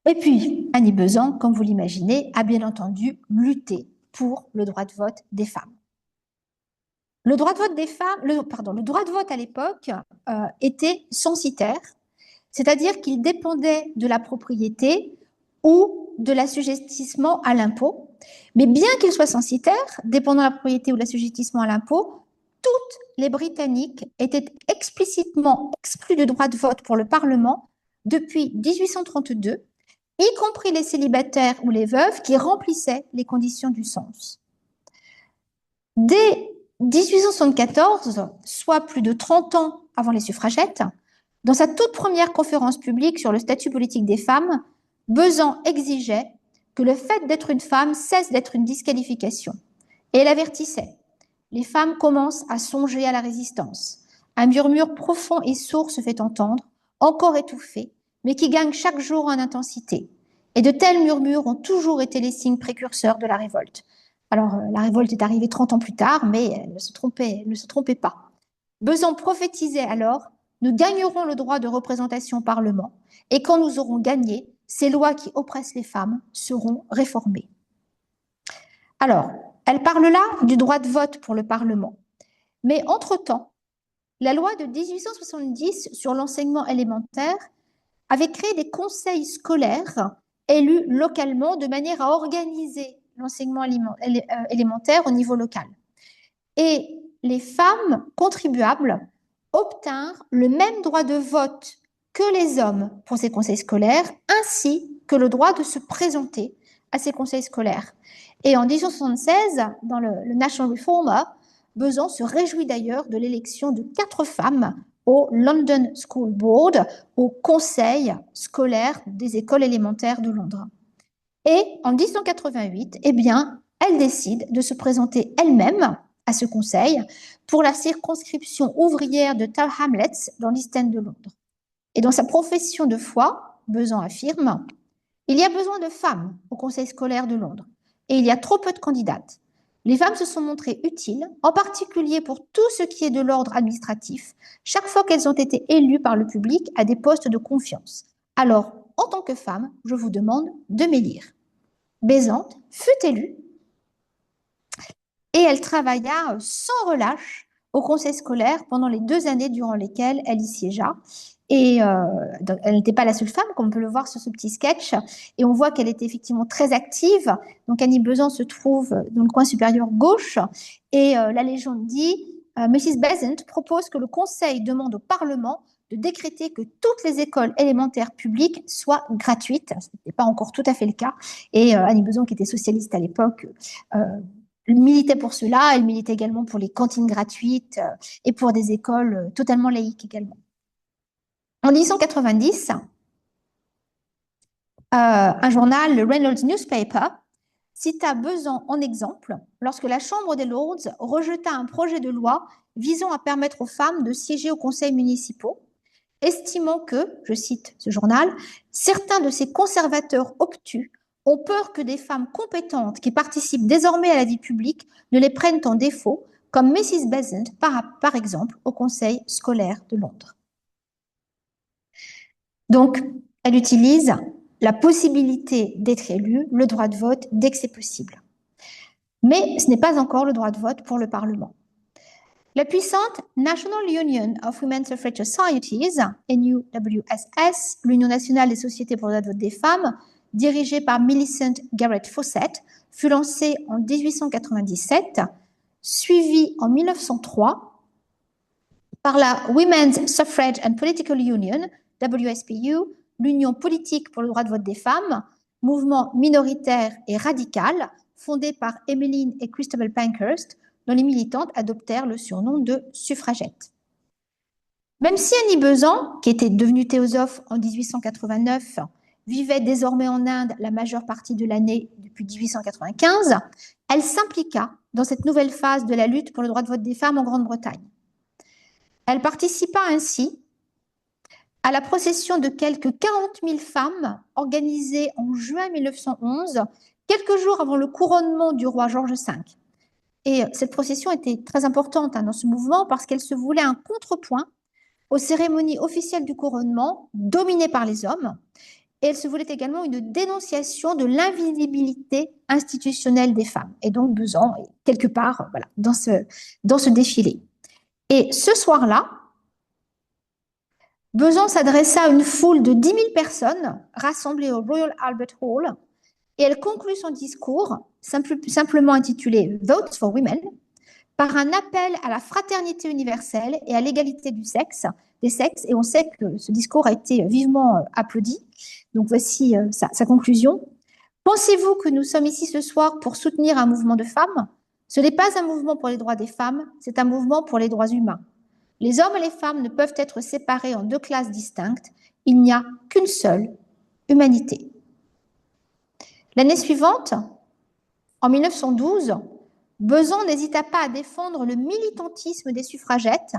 Et puis, Annie Besant, comme vous l'imaginez, a bien entendu lutté pour le droit de vote des femmes. Le droit de vote des femmes, le droit de vote à l'époque était censitaire, c'est-à-dire qu'il dépendait de la propriété ou de l'assujettissement à l'impôt. Mais bien qu'il soit censitaire, dépendant de la propriété ou de l'assujettissement à l'impôt, toutes les Britanniques étaient explicitement exclues du droit de vote pour le Parlement depuis 1832, y compris les célibataires ou les veuves qui remplissaient les conditions du cens. Dès 1874, soit plus de 30 ans avant les suffragettes, dans sa toute première conférence publique sur le statut politique des femmes, Besant exigeait que le fait d'être une femme cesse d'être une disqualification. Et elle avertissait: les femmes commencent à songer à la résistance. Un murmure profond et sourd se fait entendre, encore étouffé, mais qui gagne chaque jour en intensité. Et de tels murmures ont toujours été les signes précurseurs de la révolte. Alors, la révolte est arrivée 30 ans plus tard, mais elle ne se trompait pas. Besant prophétisait alors: nous gagnerons le droit de représentation au Parlement, et quand nous aurons gagné, ces lois qui oppressent les femmes seront réformées. Alors, elle parle là du droit de vote pour le Parlement. Mais entre-temps, la loi de 1870 sur l'enseignement élémentaire avait créé des conseils scolaires élus localement de manière à organiser l'enseignement élémentaire au niveau local. Et les femmes contribuables obtinrent le même droit de vote que les hommes pour ces conseils scolaires, ainsi que le droit de se présenter à ces conseils scolaires. Et en 1876, dans le National Reformer, Besant se réjouit d'ailleurs de l'élection de 4 femmes au London School Board, au conseil scolaire des écoles élémentaires de Londres. Et en 1888, eh bien, elle décide de se présenter elle-même à ce conseil pour la circonscription ouvrière de Tower Hamlets dans l'East End de Londres. Et dans sa profession de foi, Besant affirme: il y a besoin de femmes au conseil scolaire de Londres et il y a trop peu de candidates. Les femmes se sont montrées utiles, en particulier pour tout ce qui est de l'ordre administratif, chaque fois qu'elles ont été élues par le public à des postes de confiance. Alors, en tant que femme, je vous demande de m'élire. Besant fut élue et elle travailla sans relâche au conseil scolaire pendant les 2 années durant lesquelles elle y siégea. Et donc, elle n'était pas la seule femme, comme on peut le voir sur ce petit sketch. Et on voit qu'elle était effectivement très active. Donc Annie Besant se trouve dans le coin supérieur gauche. Et la légende dit, Mrs. Besant propose que le Conseil demande au Parlement de décréter que toutes les écoles élémentaires publiques soient gratuites. Ce n'était pas encore tout à fait le cas. Et Annie Besant, qui était socialiste à l'époque, militait pour cela. Elle militait également pour les cantines gratuites et pour des écoles totalement laïques également. En 1890, un journal, le Reynolds Newspaper, cita Besant en exemple lorsque la Chambre des Lords rejeta un projet de loi visant à permettre aux femmes de siéger aux conseils municipaux, estimant que, je cite ce journal, certains de ces conservateurs obtus ont peur que des femmes compétentes qui participent désormais à la vie publique ne les prennent en défaut, comme Mrs. Besant, par exemple, au conseil scolaire de Londres. Donc, elle utilise la possibilité d'être élue, le droit de vote, dès que c'est possible. Mais ce n'est pas encore le droit de vote pour le Parlement. La puissante National Union of Women's Suffrage Societies, NUWSS, l'Union nationale des sociétés pour le droit de vote des femmes, dirigée par Millicent Garrett Fawcett, fut lancée en 1897, suivie en 1903 par la Women's Suffrage and Political Union, WSPU, l'Union politique pour le droit de vote des femmes, mouvement minoritaire et radical, fondé par Emmeline et Christabel Pankhurst, dont les militantes adoptèrent le surnom de suffragettes. Même si Annie Besant, qui était devenue théosophe en 1889, vivait désormais en Inde la majeure partie de l'année depuis 1895, elle s'impliqua dans cette nouvelle phase de la lutte pour le droit de vote des femmes en Grande-Bretagne. Elle participa ainsi à la procession de quelques 40 000 femmes organisée en juin 1911, quelques jours avant le couronnement du roi George V. Et cette procession était très importante dans ce mouvement parce qu'elle se voulait un contrepoint aux cérémonies officielles du couronnement dominées par les hommes. Et elle se voulait également une dénonciation de l'invisibilité institutionnelle des femmes. Et donc Besançon est quelque part voilà, dans ce défilé. Et ce soir-là, Besançon s'adressa à une foule de 10 000 personnes rassemblées au Royal Albert Hall et elle conclut son discours, simplement intitulé Votes for Women, par un appel à la fraternité universelle et à l'égalité des sexes. Et on sait que ce discours a été vivement applaudi. Donc voici sa conclusion. Pensez-vous que nous sommes ici ce soir pour soutenir un mouvement de femmes? Ce n'est pas un mouvement pour les droits des femmes, c'est un mouvement pour les droits humains. Les hommes et les femmes ne peuvent être séparés en deux classes distinctes. Il n'y a qu'une seule humanité. L'année suivante, en 1912, Besançon n'hésita pas à défendre le militantisme des suffragettes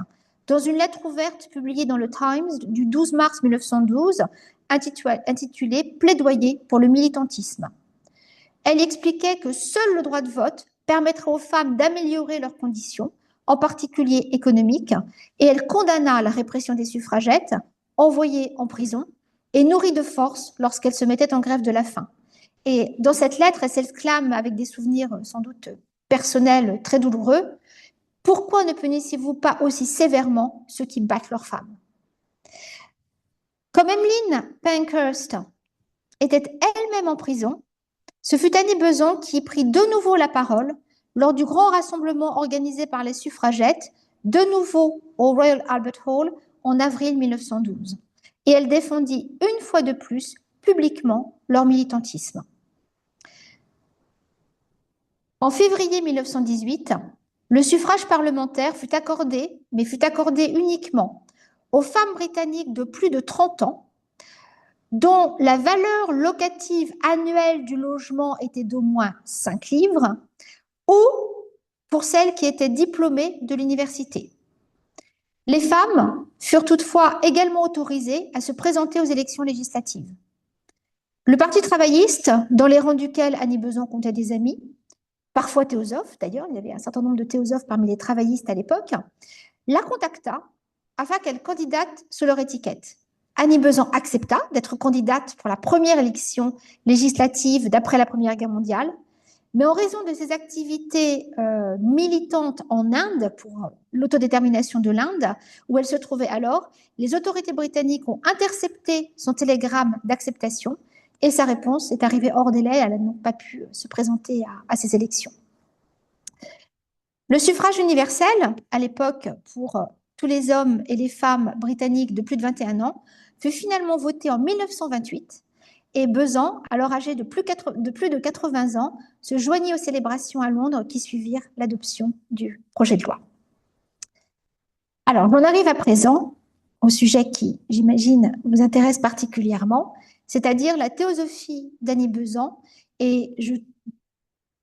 dans une lettre ouverte publiée dans le Times du 12 mars 1912 intitulée « Plaidoyer pour le militantisme ». Elle expliquait que seul le droit de vote permettrait aux femmes d'améliorer leurs conditions, en particulier économiques, et elle condamna la répression des suffragettes, envoyées en prison et nourries de force lorsqu'elles se mettaient en grève de la faim. Et dans cette lettre, elle s'exclame avec des souvenirs sans doute personnels très douloureux, « Pourquoi ne punissez-vous pas aussi sévèrement ceux qui battent leurs femmes ?» Comme Emmeline Pankhurst était elle-même en prison, ce fut Annie Besant qui prit de nouveau la parole lors du grand rassemblement organisé par les suffragettes, de nouveau au Royal Albert Hall en avril 1912. Et elle défendit une fois de plus publiquement leur militantisme. En février 1918, le suffrage parlementaire fut accordé, mais fut accordé uniquement aux femmes britanniques de plus de 30 ans, dont la valeur locative annuelle du logement était d'au moins 5 livres, ou pour celles qui étaient diplômées de l'université. Les femmes furent toutefois également autorisées à se présenter aux élections législatives. Le Parti travailliste, dans les rangs duquel Annie Besant comptait des amis, parfois théosophes d'ailleurs, il y avait un certain nombre de théosophes parmi les travaillistes à l'époque, la contacta afin qu'elle candidate sous leur étiquette. Annie Besant accepta d'être candidate pour la première élection législative d'après la Première Guerre mondiale, mais en raison de ses activités militantes en Inde, pour l'autodétermination de l'Inde, où elle se trouvait alors, les autorités britanniques ont intercepté son télégramme d'acceptation et sa réponse est arrivée hors délai, elle n'a donc pas pu se présenter à ces élections. Le suffrage universel, à l'époque, pour tous les hommes et les femmes britanniques de plus de 21 ans, fut finalement voté en 1928 et Besant, alors âgé de plus de 80 ans, se joignit aux célébrations à Londres qui suivirent l'adoption du projet de loi. Alors, on arrive à présent au sujet qui, j'imagine, vous intéresse particulièrement, c'est-à-dire la théosophie d'Annie Besant. Et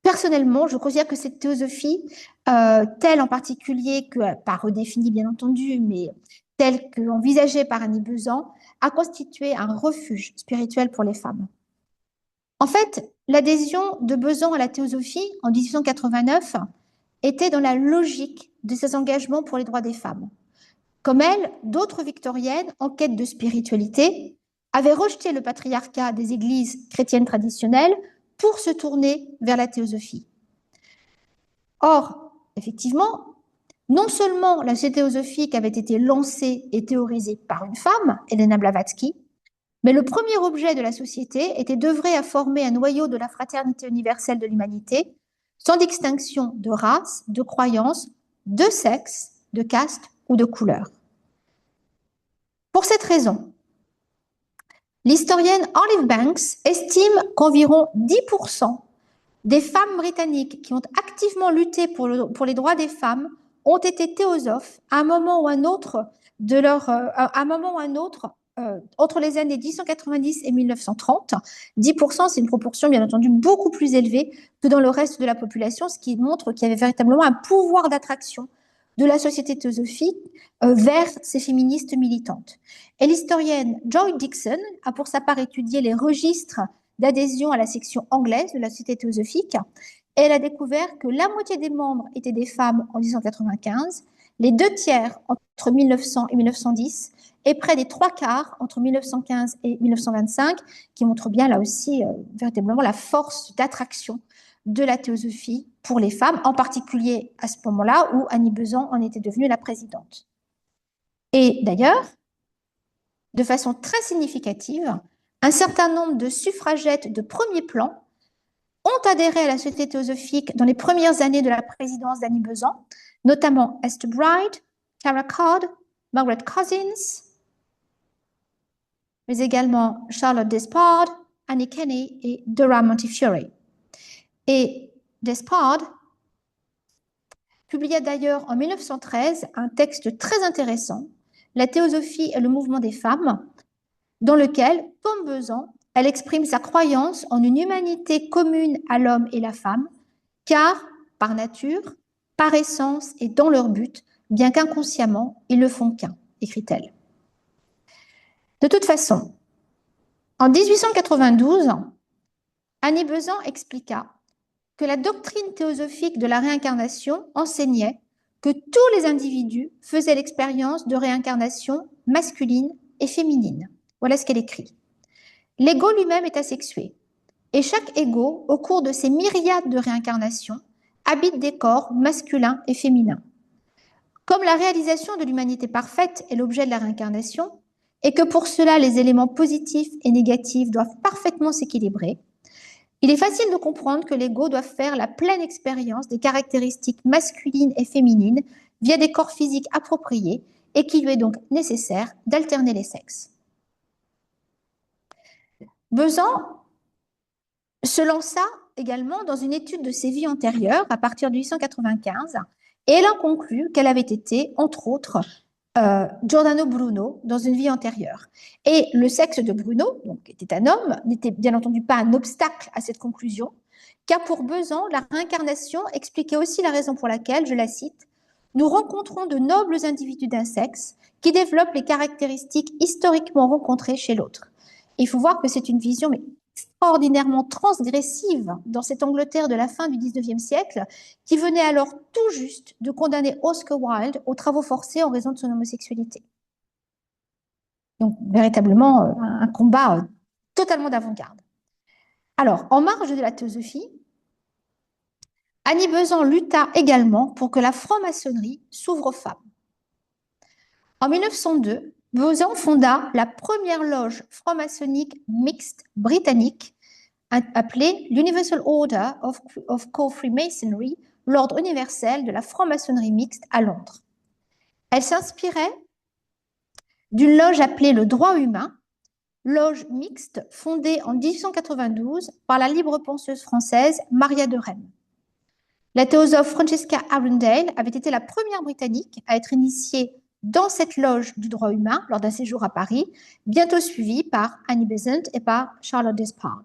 personnellement, je considère que cette théosophie, telle en particulier, pas redéfinie bien entendu, mais telle qu'envisagée par Annie Besant, a constitué un refuge spirituel pour les femmes. En fait, l'adhésion de Besant à la théosophie en 1889 était dans la logique de ses engagements pour les droits des femmes. Comme elle, d'autres victoriennes, en quête de spiritualité, avaient rejeté le patriarcat des églises chrétiennes traditionnelles pour se tourner vers la théosophie. Or, effectivement, non seulement la société théosophique avait été lancée et théorisée par une femme, Helena Blavatsky, mais le premier objet de la société était d'œuvrer à former un noyau de la fraternité universelle de l'humanité, sans distinction de race, de croyance, de sexe, de caste ou de couleur. Pour cette raison, l'historienne Olive Banks estime qu'environ 10% des femmes britanniques qui ont activement lutté pour les droits des femmes ont été théosophes à un moment ou un autre entre les années 1890 et 1930. 10%, c'est une proportion bien entendu beaucoup plus élevée que dans le reste de la population, ce qui montre qu'il y avait véritablement un pouvoir d'attraction de la société théosophique vers ces féministes militantes. Et l'historienne Joy Dixon a pour sa part étudié les registres d'adhésion à la section anglaise de la Société théosophique. Et elle a découvert que la moitié des membres étaient des femmes en 1895, les 2/3 entre 1900 et 1910, et près des 3/4 entre 1915 et 1925, qui montrent bien là aussi véritablement la force d'attraction de la théosophie pour les femmes, en particulier à ce moment-là où Annie Besant en était devenue la présidente. Et d'ailleurs, de façon très significative, un certain nombre de suffragettes de premier plan ont adhéré à la Société théosophique dans les premières années de la présidence d'Annie Besant, notamment Esther Bride, Clara Codd, Margaret Cousins, mais également Charlotte Despard, Annie Kenney et Dora Montefiore. Et Despard publia d'ailleurs en 1913 un texte très intéressant, La théosophie et le mouvement des femmes, dans lequel, comme Besant, elle exprime sa croyance en une humanité commune à l'homme et la femme, car, par nature, par essence et dans leur but, bien qu'inconsciemment, ils ne font qu'un, écrit-elle. De toute façon, en 1892, Annie Besant expliqua que la doctrine théosophique de la réincarnation enseignait que tous les individus faisaient l'expérience de réincarnation masculine et féminine. Voilà ce qu'elle écrit. L'ego lui-même est asexué, et chaque ego, au cours de ses myriades de réincarnations, habite des corps masculins et féminins. Comme la réalisation de l'humanité parfaite est l'objet de la réincarnation, et que pour cela les éléments positifs et négatifs doivent parfaitement s'équilibrer, il est facile de comprendre que l'ego doit faire la pleine expérience des caractéristiques masculines et féminines via des corps physiques appropriés et qu'il lui est donc nécessaire d'alterner les sexes. Besant se lança également dans une étude de ses vies antérieures à partir de 1895 et elle en conclut qu'elle avait été, entre autres, Giordano Bruno dans une vie antérieure. Et le sexe de Bruno, donc, qui était un homme, n'était bien entendu pas un obstacle à cette conclusion, car pour Besant, la réincarnation expliquait aussi la raison pour laquelle, je la cite, « Nous rencontrons de nobles individus d'un sexe qui développent les caractéristiques historiquement rencontrées chez l'autre. » Il faut voir que c'est une vision extraordinairement transgressive dans cette Angleterre de la fin du XIXe siècle, qui venait alors tout juste de condamner Oscar Wilde aux travaux forcés en raison de son homosexualité. Donc, véritablement, un combat totalement d'avant-garde. Alors, en marge de la théosophie, Annie Besant lutta également pour que la franc-maçonnerie s'ouvre aux femmes. En 1902, Besant fonda la première loge franc-maçonnique mixte britannique appelée l'Universal Order of Co-Freemasonry, l'ordre universel de la franc-maçonnerie mixte à Londres. Elle s'inspirait d'une loge appelée le droit humain, loge mixte fondée en 1892 par la libre penseuse française Maria de Rennes. La théosophe Francesca Arundel avait été la première Britannique à être initiée dans cette loge du droit humain lors d'un séjour à Paris, bientôt suivie par Annie Besant et par Charlotte Despard.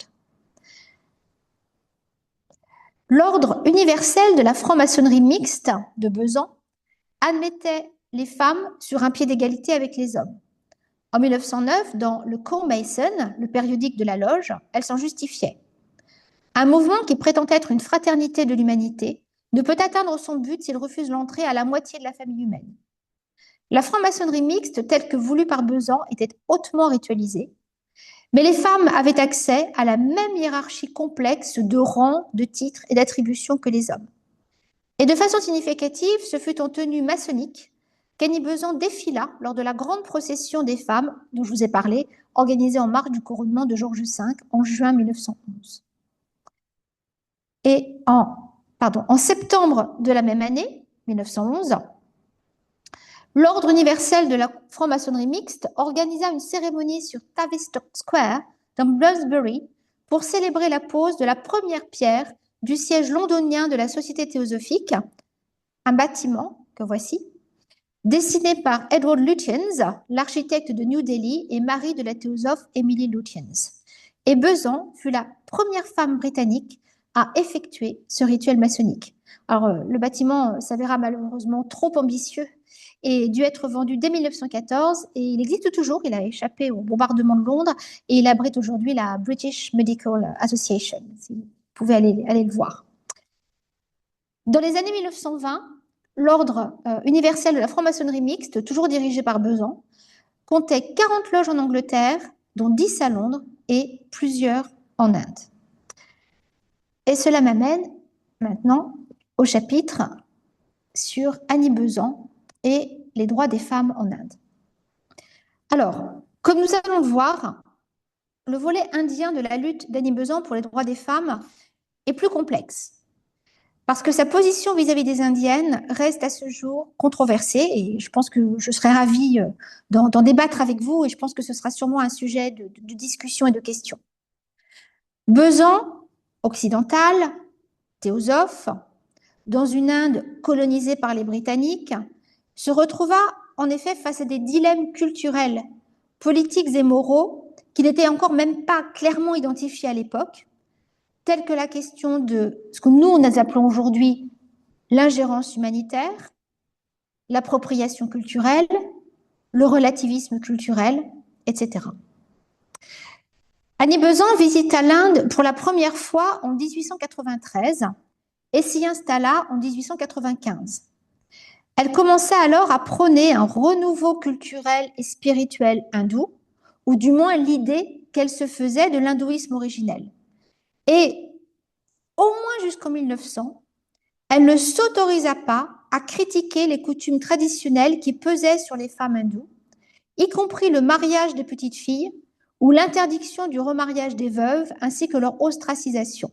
L'ordre universel de la franc-maçonnerie mixte de Besant admettait les femmes sur un pied d'égalité avec les hommes. En 1909, dans le Co-Mason, le périodique de la loge, elle s'en justifiait. Un mouvement qui prétend être une fraternité de l'humanité ne peut atteindre son but s'il refuse l'entrée à la moitié de la famille humaine. La franc-maçonnerie mixte, telle que voulue par Besant, était hautement ritualisée, mais les femmes avaient accès à la même hiérarchie complexe de rangs, de titres et d'attributions que les hommes. Et de façon significative, ce fut en tenue maçonnique qu'Annie Besant défila lors de la grande procession des femmes dont je vous ai parlé, organisée en marge du couronnement de George V en juin 1911. Et en septembre de la même année, 1911, l'Ordre universel de la franc-maçonnerie mixte organisa une cérémonie sur Tavistock Square dans Bloomsbury pour célébrer la pose de la première pierre du siège londonien de la Société théosophique, un bâtiment que voici, dessiné par Edward Lutyens, l'architecte de New Delhi et mari de la théosophe Emily Lutyens. Et Besant fut la première femme britannique à effectuer ce rituel maçonnique. Alors, le bâtiment s'avéra malheureusement trop ambitieux et dû être vendu dès 1914 et il existe toujours. Il a échappé au bombardement de Londres et il abrite aujourd'hui la British Medical Association. Si vous pouvez aller le voir. Dans les années 1920, l'ordre universel de la franc-maçonnerie mixte, toujours dirigé par Besan, comptait 40 loges en Angleterre, dont 10 à Londres et plusieurs en Inde. Et cela m'amène maintenant au chapitre sur Annie Besant et les droits des femmes en Inde. Alors, comme nous allons le voir, le volet indien de la lutte d'Annie Besant pour les droits des femmes est plus complexe, parce que sa position vis-à-vis des Indiennes reste à ce jour controversée, et je pense que je serais ravie d'en débattre avec vous, et je pense que ce sera sûrement un sujet de discussion et de questions. Besant, occidental, théosophe, dans une Inde colonisée par les Britanniques, se retrouva en effet face à des dilemmes culturels, politiques et moraux qui n'étaient encore même pas clairement identifiés à l'époque, tels que la question de ce que nous appelons aujourd'hui l'ingérence humanitaire, l'appropriation culturelle, le relativisme culturel, etc. Annie Besant visita l'Inde pour la première fois en 1893 et s'y installa en 1895. Elle commença alors à prôner un renouveau culturel et spirituel hindou, ou du moins l'idée qu'elle se faisait de l'hindouisme originel. Et au moins jusqu'en 1900, elle ne s'autorisa pas à critiquer les coutumes traditionnelles qui pesaient sur les femmes hindoues, y compris le mariage des petites filles ou l'interdiction du remariage des veuves ainsi que leur ostracisation.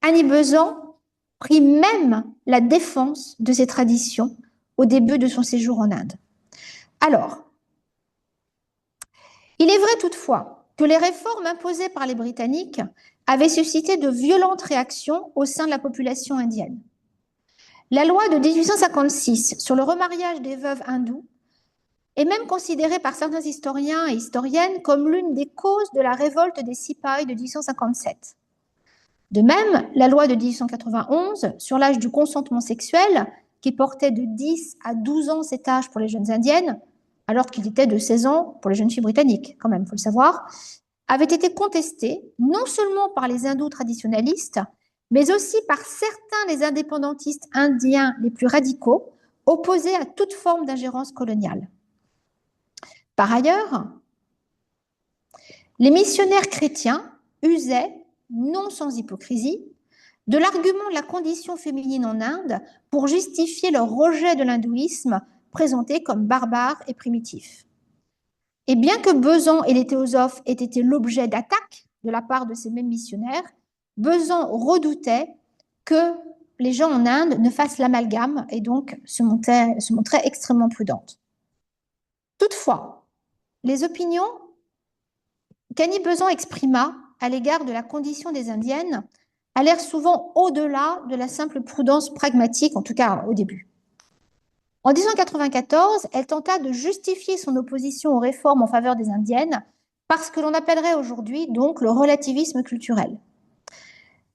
Annie Besant prit même la défense de ces traditions au début de son séjour en Inde. Alors, il est vrai toutefois que les réformes imposées par les Britanniques avaient suscité de violentes réactions au sein de la population indienne. La loi de 1856 sur le remariage des veuves hindoues est même considérée par certains historiens et historiennes comme l'une des causes de la révolte des Sipahis de 1857. De même, la loi de 1891 sur l'âge du consentement sexuel, qui portait de 10 à 12 ans cet âge pour les jeunes indiennes, alors qu'il était de 16 ans pour les jeunes filles britanniques, quand même, il faut le savoir, avait été contestée non seulement par les hindous traditionnalistes, mais aussi par certains des indépendantistes indiens les plus radicaux, opposés à toute forme d'ingérence coloniale. Par ailleurs, les missionnaires chrétiens usaient, non sans hypocrisie, de l'argument de la condition féminine en Inde pour justifier leur rejet de l'hindouisme présenté comme barbare et primitif. Et bien que Besant et les théosophes aient été l'objet d'attaques de la part de ces mêmes missionnaires, Besant redoutait que les gens en Inde ne fassent l'amalgame et donc se montrait extrêmement prudente. Toutefois, les opinions qu'Annie Besant exprima à l'égard de la condition des Indiennes allèrent souvent au-delà de la simple prudence pragmatique, en tout cas au début. En 1894, elle tenta de justifier son opposition aux réformes en faveur des Indiennes par ce que l'on appellerait aujourd'hui donc le relativisme culturel.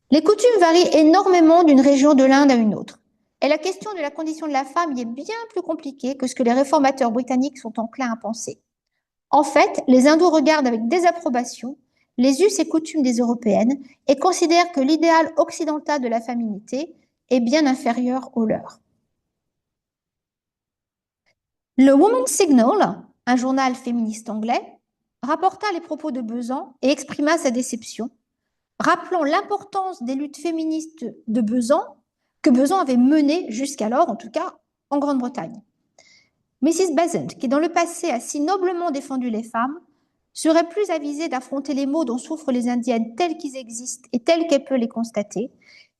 Les coutumes varient énormément d'une région de l'Inde à une autre, et la question de la condition de la femme y est bien plus compliquée que ce que les réformateurs britanniques sont enclins à penser. En fait, les hindous regardent avec désapprobation les us et coutumes des Européennes et considèrent que l'idéal occidental de la féminité est bien inférieur au leur. Le Women's Signal, un journal féministe anglais, rapporta les propos de Besant et exprima sa déception, rappelant l'importance des luttes féministes de Besant que Besant avait menées jusqu'alors, en tout cas en Grande-Bretagne. Mrs. Besant, qui dans le passé a si noblement défendu les femmes, serait plus avisée d'affronter les maux dont souffrent les Indiennes tels qu'ils existent et tels qu'elle peut les constater,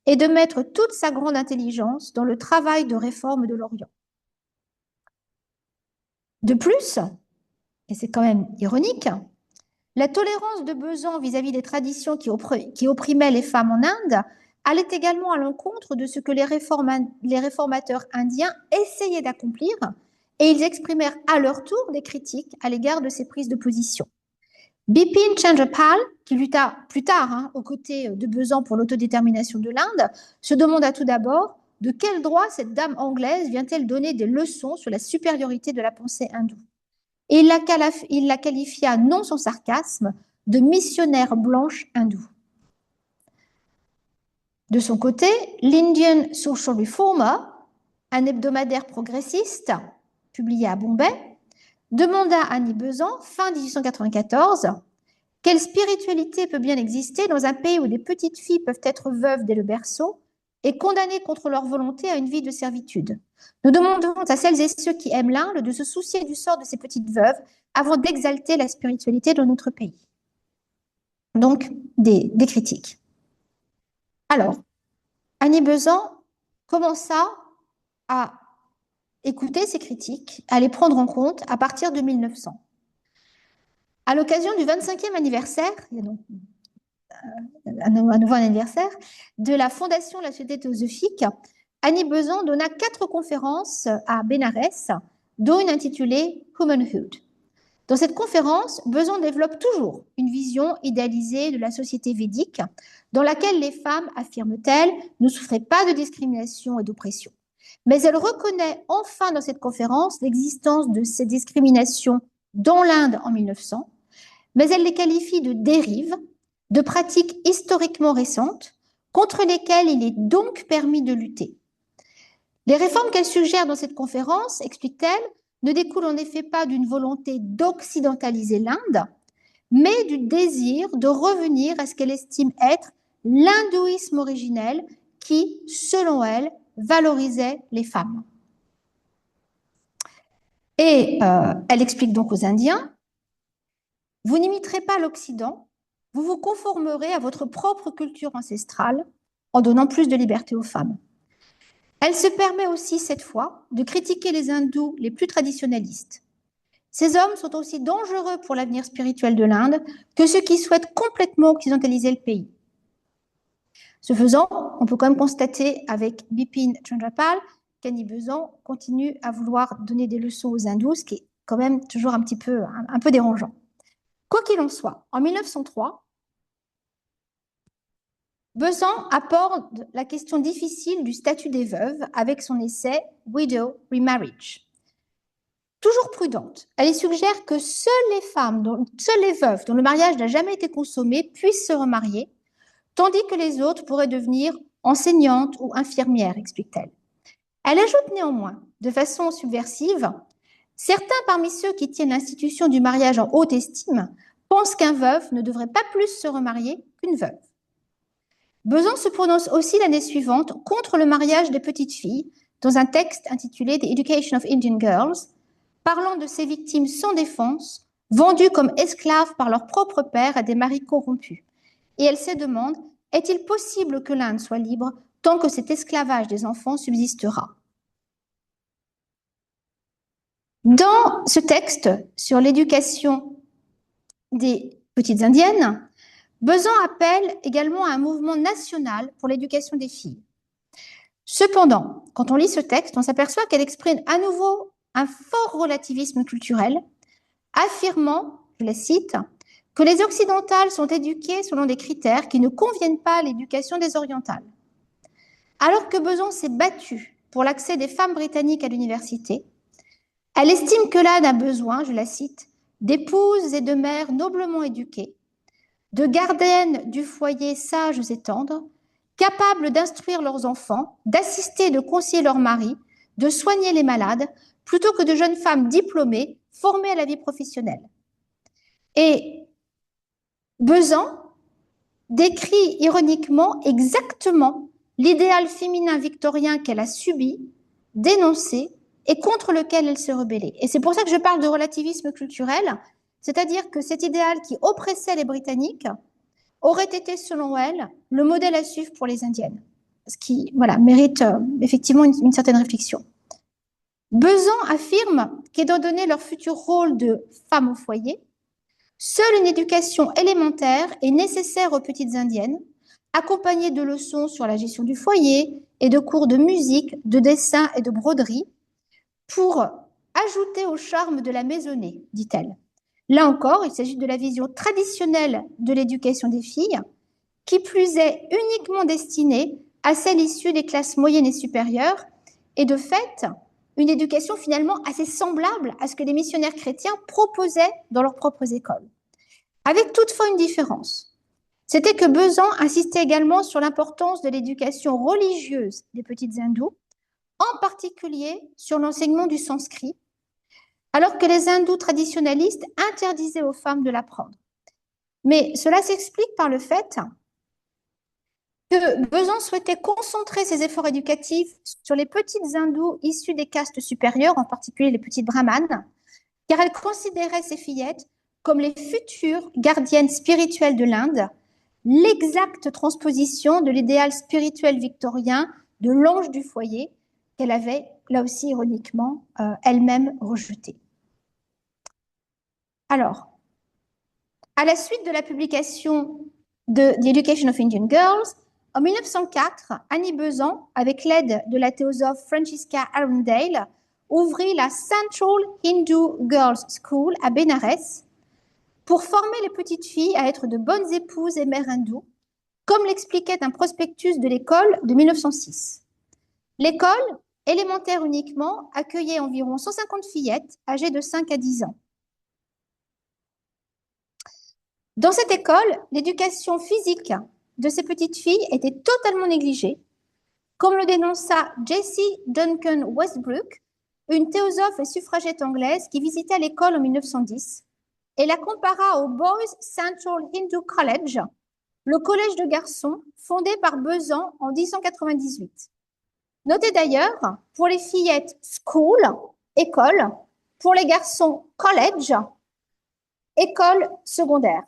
et de mettre toute sa grande intelligence dans le travail de réforme de l'Orient. De plus, et c'est quand même ironique, la tolérance de Besant vis-à-vis des traditions qui opprimaient les femmes en Inde allait également à l'encontre de ce que les réformateurs indiens essayaient d'accomplir, et ils exprimèrent à leur tour des critiques à l'égard de ces prises de position. Bipin Chandrapal, qui lutta plus tard aux côtés de Besan pour l'autodétermination de l'Inde, se demanda tout d'abord de quel droit cette dame anglaise vient-elle donner des leçons sur la supériorité de la pensée hindoue. Et il la qualifia, non sans sarcasme, de missionnaire blanche hindoue. De son côté, l'Indian Social Reformer, un hebdomadaire progressiste publié à Bombay, demanda à Annie Besant, fin 1894, quelle spiritualité peut bien exister dans un pays où des petites filles peuvent être veuves dès le berceau et condamnées contre leur volonté à une vie de servitude. Nous demandons à celles et ceux qui aiment l'Inde de se soucier du sort de ces petites veuves avant d'exalter la spiritualité de notre pays. Donc, des critiques. Alors, Annie Besant commença à écouter ces critiques, à les prendre en compte à partir de 1900. À l'occasion du 25e anniversaire, il y a donc un nouveau anniversaire, de la Fondation de la Société théosophique, Annie Besant donna 4 conférences à Bénarès, dont une intitulée Womanhood. Dans cette conférence, Besant développe toujours une vision idéalisée de la société védique, dans laquelle les femmes, affirme-t-elle, ne souffraient pas de discrimination et d'oppression. Mais elle reconnaît enfin dans cette conférence l'existence de ces discriminations dans l'Inde en 1900, mais elle les qualifie de dérives, de pratiques historiquement récentes, contre lesquelles il est donc permis de lutter. Les réformes qu'elle suggère dans cette conférence, explique-t-elle, ne découlent en effet pas d'une volonté d'occidentaliser l'Inde, mais du désir de revenir à ce qu'elle estime être l'hindouisme originel qui, selon elle, valorisait les femmes. Et elle explique donc aux Indiens, vous n'imiterez pas l'Occident, vous vous conformerez à votre propre culture ancestrale en donnant plus de liberté aux femmes. Elle se permet aussi, cette fois, de critiquer les hindous les plus traditionnalistes. Ces hommes sont aussi dangereux pour l'avenir spirituel de l'Inde que ceux qui souhaitent complètement occidentaliser le pays. Ce faisant, on peut quand même constater avec Bipin Chandrapal qu'Annie Besant continue à vouloir donner des leçons aux hindous, ce qui est quand même toujours un peu dérangeant. Quoi qu'il en soit, en 1903, Besant aborde la question difficile du statut des veuves avec son essai Widow Remarriage. Toujours prudente, elle y suggère que seules les veuves dont le mariage n'a jamais été consommé puissent se remarier, tandis que les autres pourraient devenir enseignantes ou infirmières, explique-t-elle. Elle ajoute néanmoins, de façon subversive, certains parmi ceux qui tiennent l'institution du mariage en haute estime pensent qu'un veuf ne devrait pas plus se remarier qu'une veuve. Besant se prononce aussi l'année suivante contre le mariage des petites filles dans un texte intitulé The Education of Indian Girls, parlant de ces victimes sans défense, vendues comme esclaves par leur propre père à des maris corrompus. Et elle se demande, est-il possible que l'Inde soit libre tant que cet esclavage des enfants subsistera? Dans ce texte sur l'éducation des petites indiennes, Besant appelle également à un mouvement national pour l'éducation des filles. Cependant, quand on lit ce texte, on s'aperçoit qu'elle exprime à nouveau un fort relativisme culturel, affirmant, je la cite, que les occidentales sont éduquées selon des critères qui ne conviennent pas à l'éducation des orientales. Alors que Besant s'est battue pour l'accès des femmes britanniques à l'université, elle estime que l'Inde a besoin, je la cite, d'épouses et de mères noblement éduquées, de gardiennes du foyer sages et tendres, capables d'instruire leurs enfants, d'assister et de conseiller leurs maris, de soigner les malades, plutôt que de jeunes femmes diplômées, formées à la vie professionnelle. Et Besant décrit ironiquement exactement l'idéal féminin victorien qu'elle a subi, dénoncé et contre lequel elle se rebellait. Et c'est pour ça que je parle de relativisme culturel, c'est-à-dire que cet idéal qui oppressait les Britanniques aurait été, selon elle, le modèle à suivre pour les Indiennes. Ce qui mérite effectivement une certaine réflexion. Besant affirme qu'étant donné leur futur rôle de femme au foyer, seule une éducation élémentaire est nécessaire aux petites Indiennes, accompagnée de leçons sur la gestion du foyer et de cours de musique, de dessin et de broderie, pour ajouter au charme de la maisonnée, dit-elle. Là encore, il s'agit de la vision traditionnelle de l'éducation des filles, qui plus est uniquement destinée à celles issues des classes moyennes et supérieures, et de fait, une éducation finalement assez semblable à ce que les missionnaires chrétiens proposaient dans leurs propres écoles. Avec toutefois une différence. C'était que Besan insistait également sur l'importance de l'éducation religieuse des petites hindous, en particulier sur l'enseignement du sanskrit, alors que les hindous traditionnalistes interdisaient aux femmes de l'apprendre. Mais cela s'explique par le fait que Besan souhaitait concentrer ses efforts éducatifs sur les petites hindous issues des castes supérieures, en particulier les petites brahmanes, car elle considérait ces fillettes comme les futures gardiennes spirituelles de l'Inde, l'exacte transposition de l'idéal spirituel victorien de l'ange du foyer qu'elle avait, là aussi ironiquement, elle-même rejeté. Alors, à la suite de la publication de The Education of Indian Girls, en 1904, Annie Besant, avec l'aide de la théosophe Francisca Arundel, ouvrit la Central Hindu Girls School à Bénarès pour former les petites filles à être de bonnes épouses et mères hindoues, comme l'expliquait un prospectus de l'école de 1906. L'école, élémentaire uniquement, accueillait environ 150 fillettes âgées de 5 à 10 ans. Dans cette école, l'éducation physique de ces petites filles était totalement négligée, comme le dénonça Jessie Duncan Westbrook, une théosophe et suffragette anglaise qui visitait l'école en 1910 et la compara au Boys Central Hindu College, le collège de garçons fondé par Besan en 1898. Notez d'ailleurs, pour les fillettes school, école, pour les garçons college, école secondaire.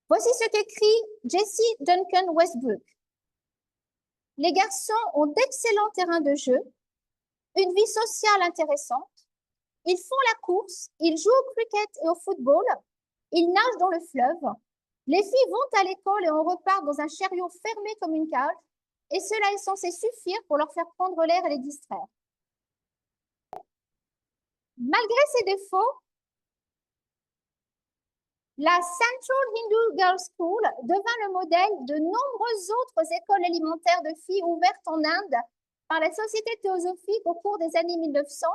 Voici ce qu'écrit Jessie Duncan Westbrook. Les garçons ont d'excellents terrains de jeu, une vie sociale intéressante, ils font la course, ils jouent au cricket et au football, ils nagent dans le fleuve, les filles vont à l'école et on repart dans un chariot fermé comme une cage, et cela est censé suffire pour leur faire prendre l'air et les distraire. Malgré ces défauts, la Central Hindu Girls School devint le modèle de nombreuses autres écoles élémentaires de filles ouvertes en Inde par la Société théosophique au cours des années 1900,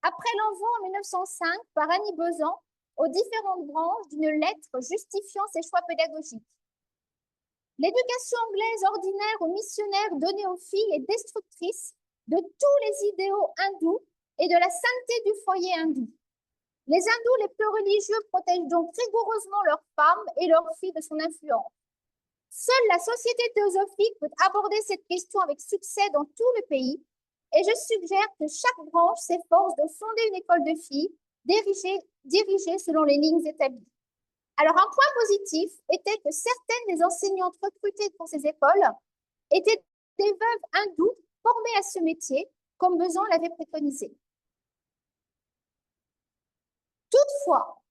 après l'envoi en 1905 par Annie Besant aux différentes branches d'une lettre justifiant ses choix pédagogiques. L'éducation anglaise ordinaire aux missionnaires donnée aux filles est destructrice de tous les idéaux hindous et de la sainteté du foyer hindou. Les hindous les plus religieux protègent donc rigoureusement leurs femmes et leurs filles de son influence. Seule la société théosophique peut aborder cette question avec succès dans tout le pays, et je suggère que chaque branche s'efforce de fonder une école de filles dirigée selon les lignes établies. Alors, un point positif était que certaines des enseignantes recrutées pour ces écoles étaient des veuves hindoues formées à ce métier, comme Besan l'avait préconisé. Toutefois,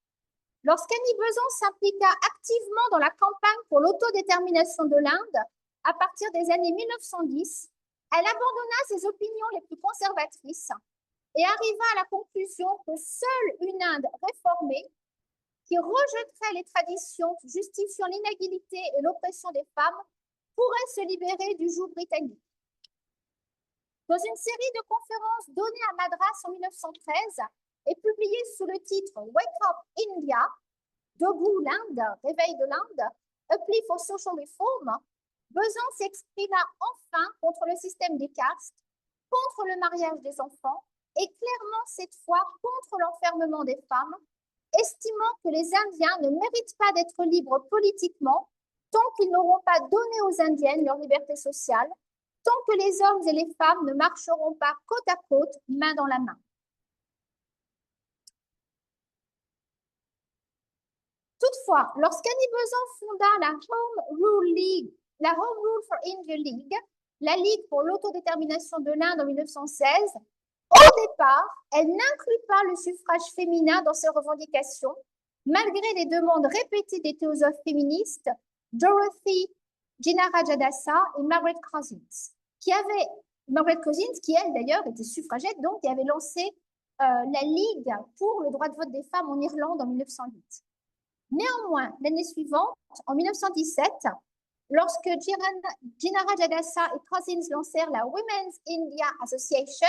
lorsqu'Annie Besant s'impliqua activement dans la campagne pour l'autodétermination de l'Inde, à partir des années 1910, elle abandonna ses opinions les plus conservatrices et arriva à la conclusion que seule une Inde réformée, qui rejetterait les traditions justifiant l'inégalité et l'oppression des femmes, pourrait se libérer du joug britannique. Dans une série de conférences données à Madras en 1913 et publiées sous le titre Wake Up India, Debout l'Inde, Réveil de l'Inde, A Plea for Social Reform, Besan s'exprima enfin contre le système des castes, contre le mariage des enfants et clairement cette fois contre l'enfermement des femmes, estimant que les Indiens ne méritent pas d'être libres politiquement tant qu'ils n'auront pas donné aux Indiennes leur liberté sociale, tant que les hommes et les femmes ne marcheront pas côte à côte, main dans la main. Toutefois, lorsqu'Annie Besant fonda la Home Rule for India League, la Ligue pour l'autodétermination de l'Inde en 1916, au départ, elle n'inclut pas le suffrage féminin dans ses revendications, malgré les demandes répétées des théosophes féministes Dorothy Jinnarajadasa et Margaret Cousins, qui, elle d'ailleurs, était suffragette, donc qui avait lancé la Ligue pour le droit de vote des femmes en Irlande en 1908. Néanmoins, l'année suivante, en 1917, lorsque Gina Rajadasa et Cousins lancèrent la Women's India Association,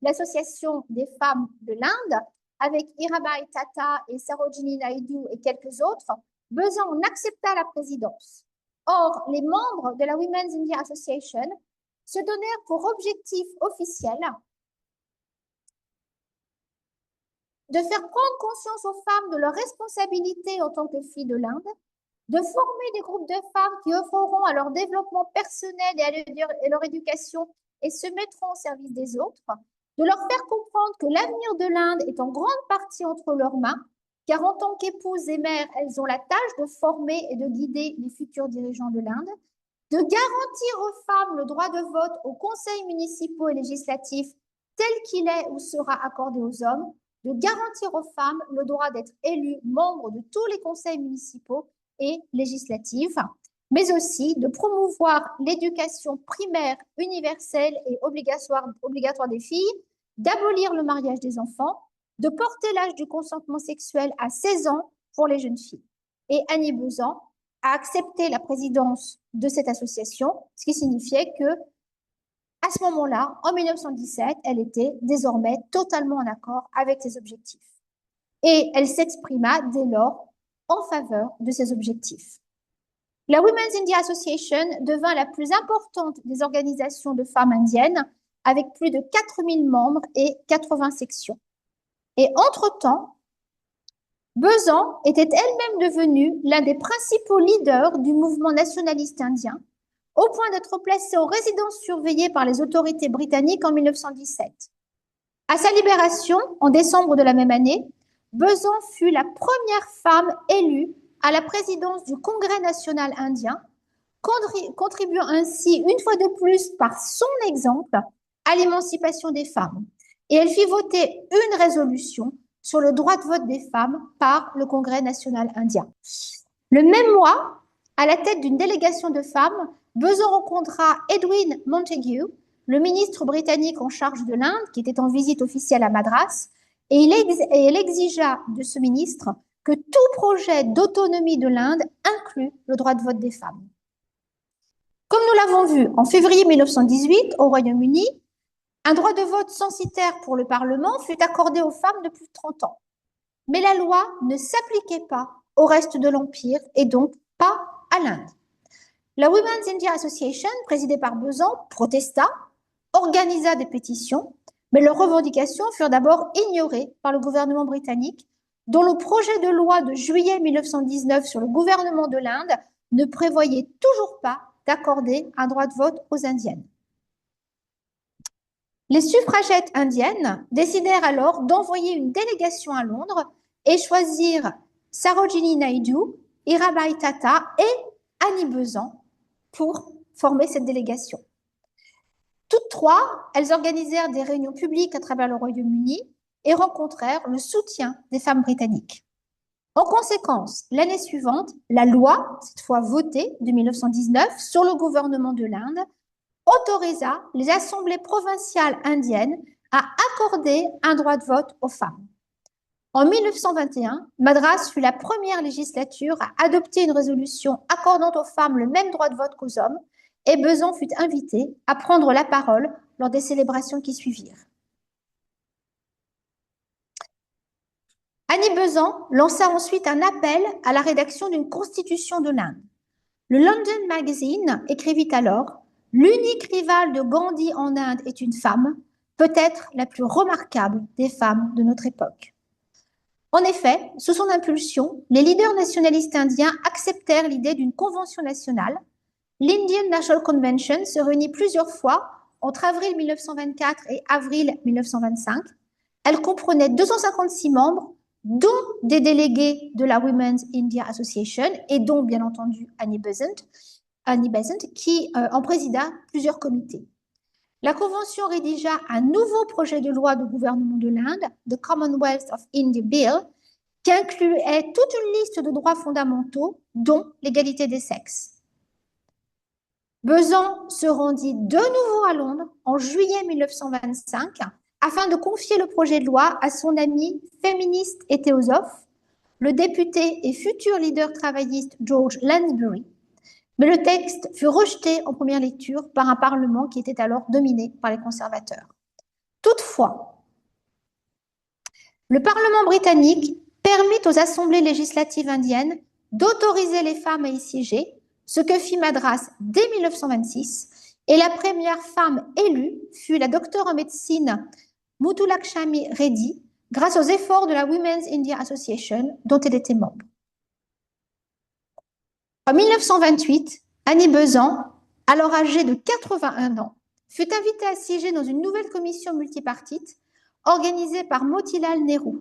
l'association des femmes de l'Inde, avec Mirabai Tata et Sarojini Naidu et quelques autres, Besan en accepta la présidence. Or, les membres de la Women's India Association se donnèrent pour objectif officiel de faire prendre conscience aux femmes de leur responsabilité en tant que filles de l'Inde, de former des groupes de femmes qui œuvreront à leur développement personnel et à leur éducation et se mettront au service des autres, de leur faire comprendre que l'avenir de l'Inde est en grande partie entre leurs mains, car en tant qu'épouses et mères, elles ont la tâche de former et de guider les futurs dirigeants de l'Inde, de garantir aux femmes le droit de vote aux conseils municipaux et législatifs tel qu'il est ou sera accordé aux hommes, de garantir aux femmes le droit d'être élues membres de tous les conseils municipaux et législatifs, mais aussi de promouvoir l'éducation primaire, universelle et obligatoire des filles, d'abolir le mariage des enfants, de porter l'âge du consentement sexuel à 16 ans pour les jeunes filles. Et Annie Besant a accepté la présidence de cette association, ce qui signifiait que à ce moment-là, en 1917, elle était désormais totalement en accord avec ses objectifs. Et elle s'exprima dès lors en faveur de ces objectifs. La Women's India Association devint la plus importante des organisations de femmes indiennes, avec plus de 4000 membres et 80 sections. Et entre-temps, Besant était elle-même devenue l'un des principaux leaders du mouvement nationaliste indien, au point d'être placée en résidence surveillée par les autorités britanniques en 1917. À sa libération, en décembre de la même année, Besant fut la première femme élue à la présidence du Congrès national indien, contribuant ainsi une fois de plus par son exemple à l'émancipation des femmes. Et elle fit voter une résolution sur le droit de vote des femmes par le Congrès national indien. Le même mois, à la tête d'une délégation de femmes, Besant rencontra Edwin Montagu, le ministre britannique en charge de l'Inde, qui était en visite officielle à Madras, et elle exigea de ce ministre que tout projet d'autonomie de l'Inde inclue le droit de vote des femmes. Comme nous l'avons vu en février 1918 au Royaume-Uni, un droit de vote censitaire pour le Parlement fut accordé aux femmes de plus de 30 ans. Mais la loi ne s'appliquait pas au reste de l'Empire et donc pas à l'Inde. La Women's India Association, présidée par Besant, protesta, organisa des pétitions, mais leurs revendications furent d'abord ignorées par le gouvernement britannique, dont le projet de loi de juillet 1919 sur le gouvernement de l'Inde ne prévoyait toujours pas d'accorder un droit de vote aux Indiennes. Les suffragettes indiennes décidèrent alors d'envoyer une délégation à Londres et choisirent Sarojini Naidu, Mirabai Tata et Annie Besant pour former cette délégation. Toutes trois, elles organisèrent des réunions publiques à travers le Royaume-Uni et rencontrèrent le soutien des femmes britanniques. En conséquence, l'année suivante, la loi, cette fois votée de 1919 sur le gouvernement de l'Inde, autorisa les assemblées provinciales indiennes à accorder un droit de vote aux femmes. En 1921, Madras fut la première législature à adopter une résolution accordant aux femmes le même droit de vote qu'aux hommes, et Besant fut invité à prendre la parole lors des célébrations qui suivirent. Annie Besant lança ensuite un appel à la rédaction d'une constitution de l'Inde. Le London Magazine écrivit alors « L'unique rivale de Gandhi en Inde est une femme, peut-être la plus remarquable des femmes de notre époque. » En effet, sous son impulsion, les leaders nationalistes indiens acceptèrent l'idée d'une convention nationale. L'Indian National Convention se réunit plusieurs fois entre avril 1924 et avril 1925. Elle comprenait 256 membres, dont des délégués de la Women's India Association et dont, bien entendu, Annie Besant, qui en présida plusieurs comités. La Convention rédigea un nouveau projet de loi de gouvernement de l'Inde, The Commonwealth of India Bill, qui incluait toute une liste de droits fondamentaux, dont l'égalité des sexes. Besant se rendit de nouveau à Londres en juillet 1925 afin de confier le projet de loi à son ami féministe et théosophe, le député et futur leader travailliste George Lansbury. Mais le texte fut rejeté en première lecture par un Parlement qui était alors dominé par les conservateurs. Toutefois, le Parlement britannique permit aux assemblées législatives indiennes d'autoriser les femmes à y siéger, ce que fit Madras dès 1926, et la première femme élue fut la docteure en médecine Muthulakshmi Reddy, grâce aux efforts de la Women's India Association, dont elle était membre. En 1928, Annie Besant, alors âgée de 81 ans, fut invitée à siéger dans une nouvelle commission multipartite organisée par Motilal Nehru.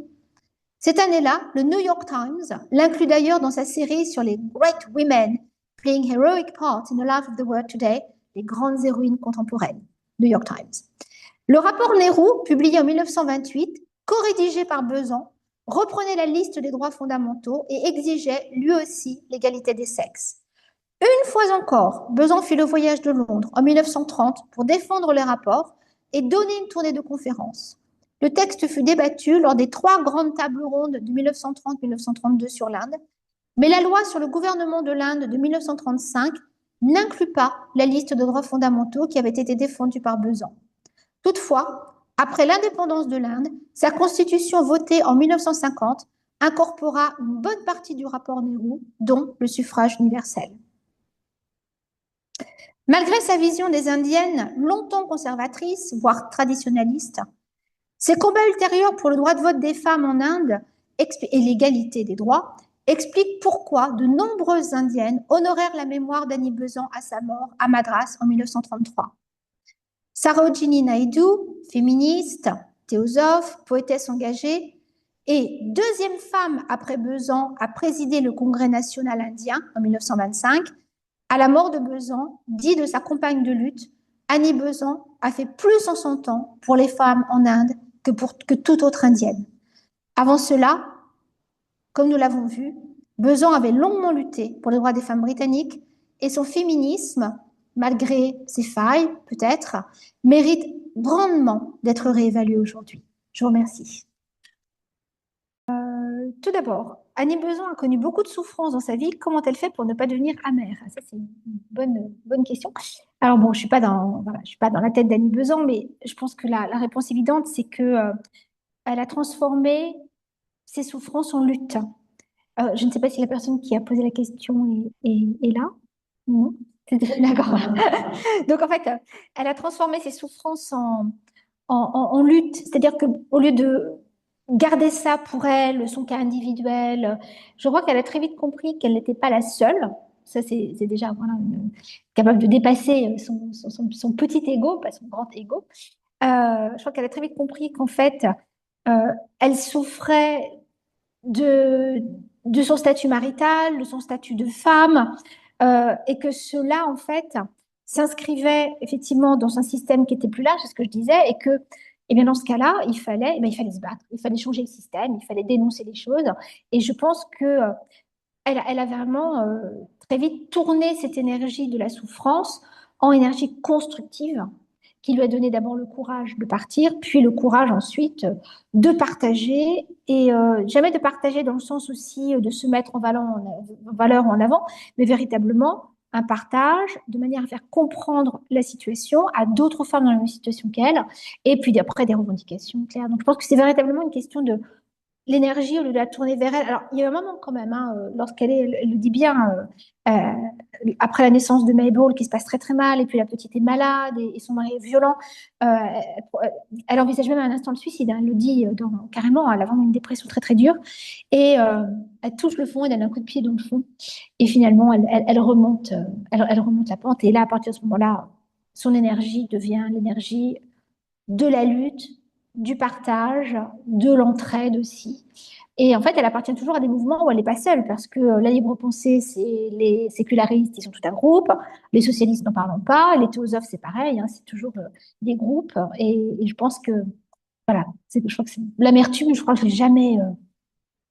Cette année-là, le New York Times l'inclut d'ailleurs dans sa série sur les Great Women playing heroic part in the life of the world today, les grandes héroïnes contemporaines. New York Times. Le rapport Nehru, publié en 1928, co-rédigé par Besant, reprenait la liste des droits fondamentaux et exigeait lui aussi l'égalité des sexes. Une fois encore, Besant fit le voyage de Londres en 1930 pour défendre les rapports et donner une tournée de conférences. Le texte fut débattu lors des 3 grandes tables rondes de 1930-1932 sur l'Inde, mais la loi sur le gouvernement de l'Inde de 1935 n'inclut pas la liste de droits fondamentaux qui avait été défendue par Besant. Toutefois, après l'indépendance de l'Inde, sa constitution votée en 1950 incorpora une bonne partie du rapport Nehru, dont le suffrage universel. Malgré sa vision des Indiennes longtemps conservatrice, voire traditionnaliste, ses combats ultérieurs pour le droit de vote des femmes en Inde et l'égalité des droits expliquent pourquoi de nombreuses Indiennes honorèrent la mémoire d'Annie Besant à sa mort à Madras en 1933. Sarojini Naidu, féministe, théosophe, poétesse engagée, et deuxième femme après Besant à présider le Congrès national indien en 1925, à la mort de Besant, dit de sa compagne de lutte, Annie Besant a fait plus en son temps pour les femmes en Inde que toute autre indienne. Avant cela, comme nous l'avons vu, Besant avait longuement lutté pour les droits des femmes britanniques et son féminisme, malgré ses failles peut-être, mérite grandement d'être réévalué aujourd'hui. Je vous remercie. Tout d'abord, Annie Besant a connu beaucoup de souffrances dans sa vie. Comment elle fait pour ne pas devenir amère? Ça, c'est une bonne question. Alors bon, je suis pas dans la tête d'Annie Besant, mais je pense que la réponse évidente, c'est que elle a transformé ses souffrances en lutte. Je ne sais pas si la personne qui a posé la question est là. Non. D'accord. Donc en fait, elle a transformé ses souffrances en lutte. C'est-à-dire qu'au lieu de garder ça pour elle, son cas individuel, je crois qu'elle a très vite compris qu'elle n'était pas la seule. Ça, c'est déjà voilà, capable de dépasser son petit ego, pas son grand ego. Je crois qu'elle a très vite compris qu'en fait, elle souffrait de son statut marital, de son statut de femme, et que cela, en fait, s'inscrivait effectivement dans un système qui était plus large, c'est ce que je disais, et que, eh bien, dans ce cas-là, il fallait se battre, il fallait changer le système, il fallait dénoncer les choses. Et je pense que elle a vraiment très vite tourné cette énergie de la souffrance en énergie constructive, qui lui a donné d'abord le courage de partir, puis le courage ensuite de partager, et jamais de partager dans le sens aussi de se mettre en valeur en avant, mais véritablement un partage de manière à faire comprendre la situation à d'autres femmes dans la même situation qu'elle, et puis après des revendications claires. Donc je pense que c'est véritablement une question de l'énergie au lieu de la tourner vers elle. Alors, il y a un moment quand même, hein, elle le dit bien, après la naissance de Mabel, qui se passe très très mal, et puis la petite est malade, et son mari est violent, elle envisage même un instant le suicide, hein, elle le dit carrément, elle a vraiment une dépression très très dure, et elle touche le fond, elle donne un coup de pied dans le fond, et finalement, elle remonte la pente, et là, à partir de ce moment-là, son énergie devient l'énergie de la lutte, du partage, de l'entraide aussi. Et en fait, elle appartient toujours à des mouvements où elle n'est pas seule, parce que la libre pensée, c'est les sécularistes, ils sont tout un groupe, les socialistes n'en parlons pas, les théosophes, c'est pareil, hein, c'est toujours des groupes. Et je pense que, voilà, je crois que l'amertume, je crois que je l'ai jamais,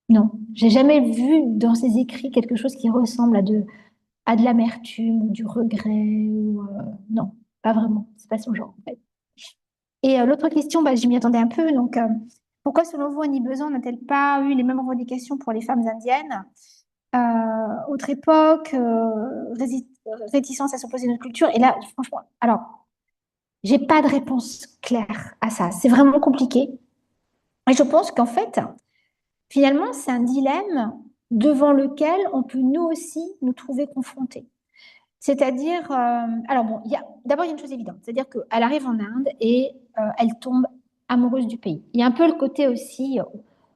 non, j'ai jamais vu dans ses écrits quelque chose qui ressemble à de l'amertume ou du regret, ou, non, pas vraiment, c'est pas son genre, en fait. Et l'autre question, bah, je m'y attendais un peu. Donc, pourquoi, selon vous, Annie Besant n'a-t-elle pas eu les mêmes revendications pour les femmes indiennes? Autre époque, réticence à s'opposer à notre culture. Et là, franchement, alors, j'ai pas de réponse claire à ça. C'est vraiment compliqué. Et je pense qu'en fait, finalement, c'est un dilemme devant lequel on peut nous aussi nous trouver confrontés. C'est-à-dire, alors bon, d'abord, il y a une chose évidente, c'est-à-dire qu'elle arrive en Inde et elle tombe amoureuse du pays. Il y a un peu le côté aussi,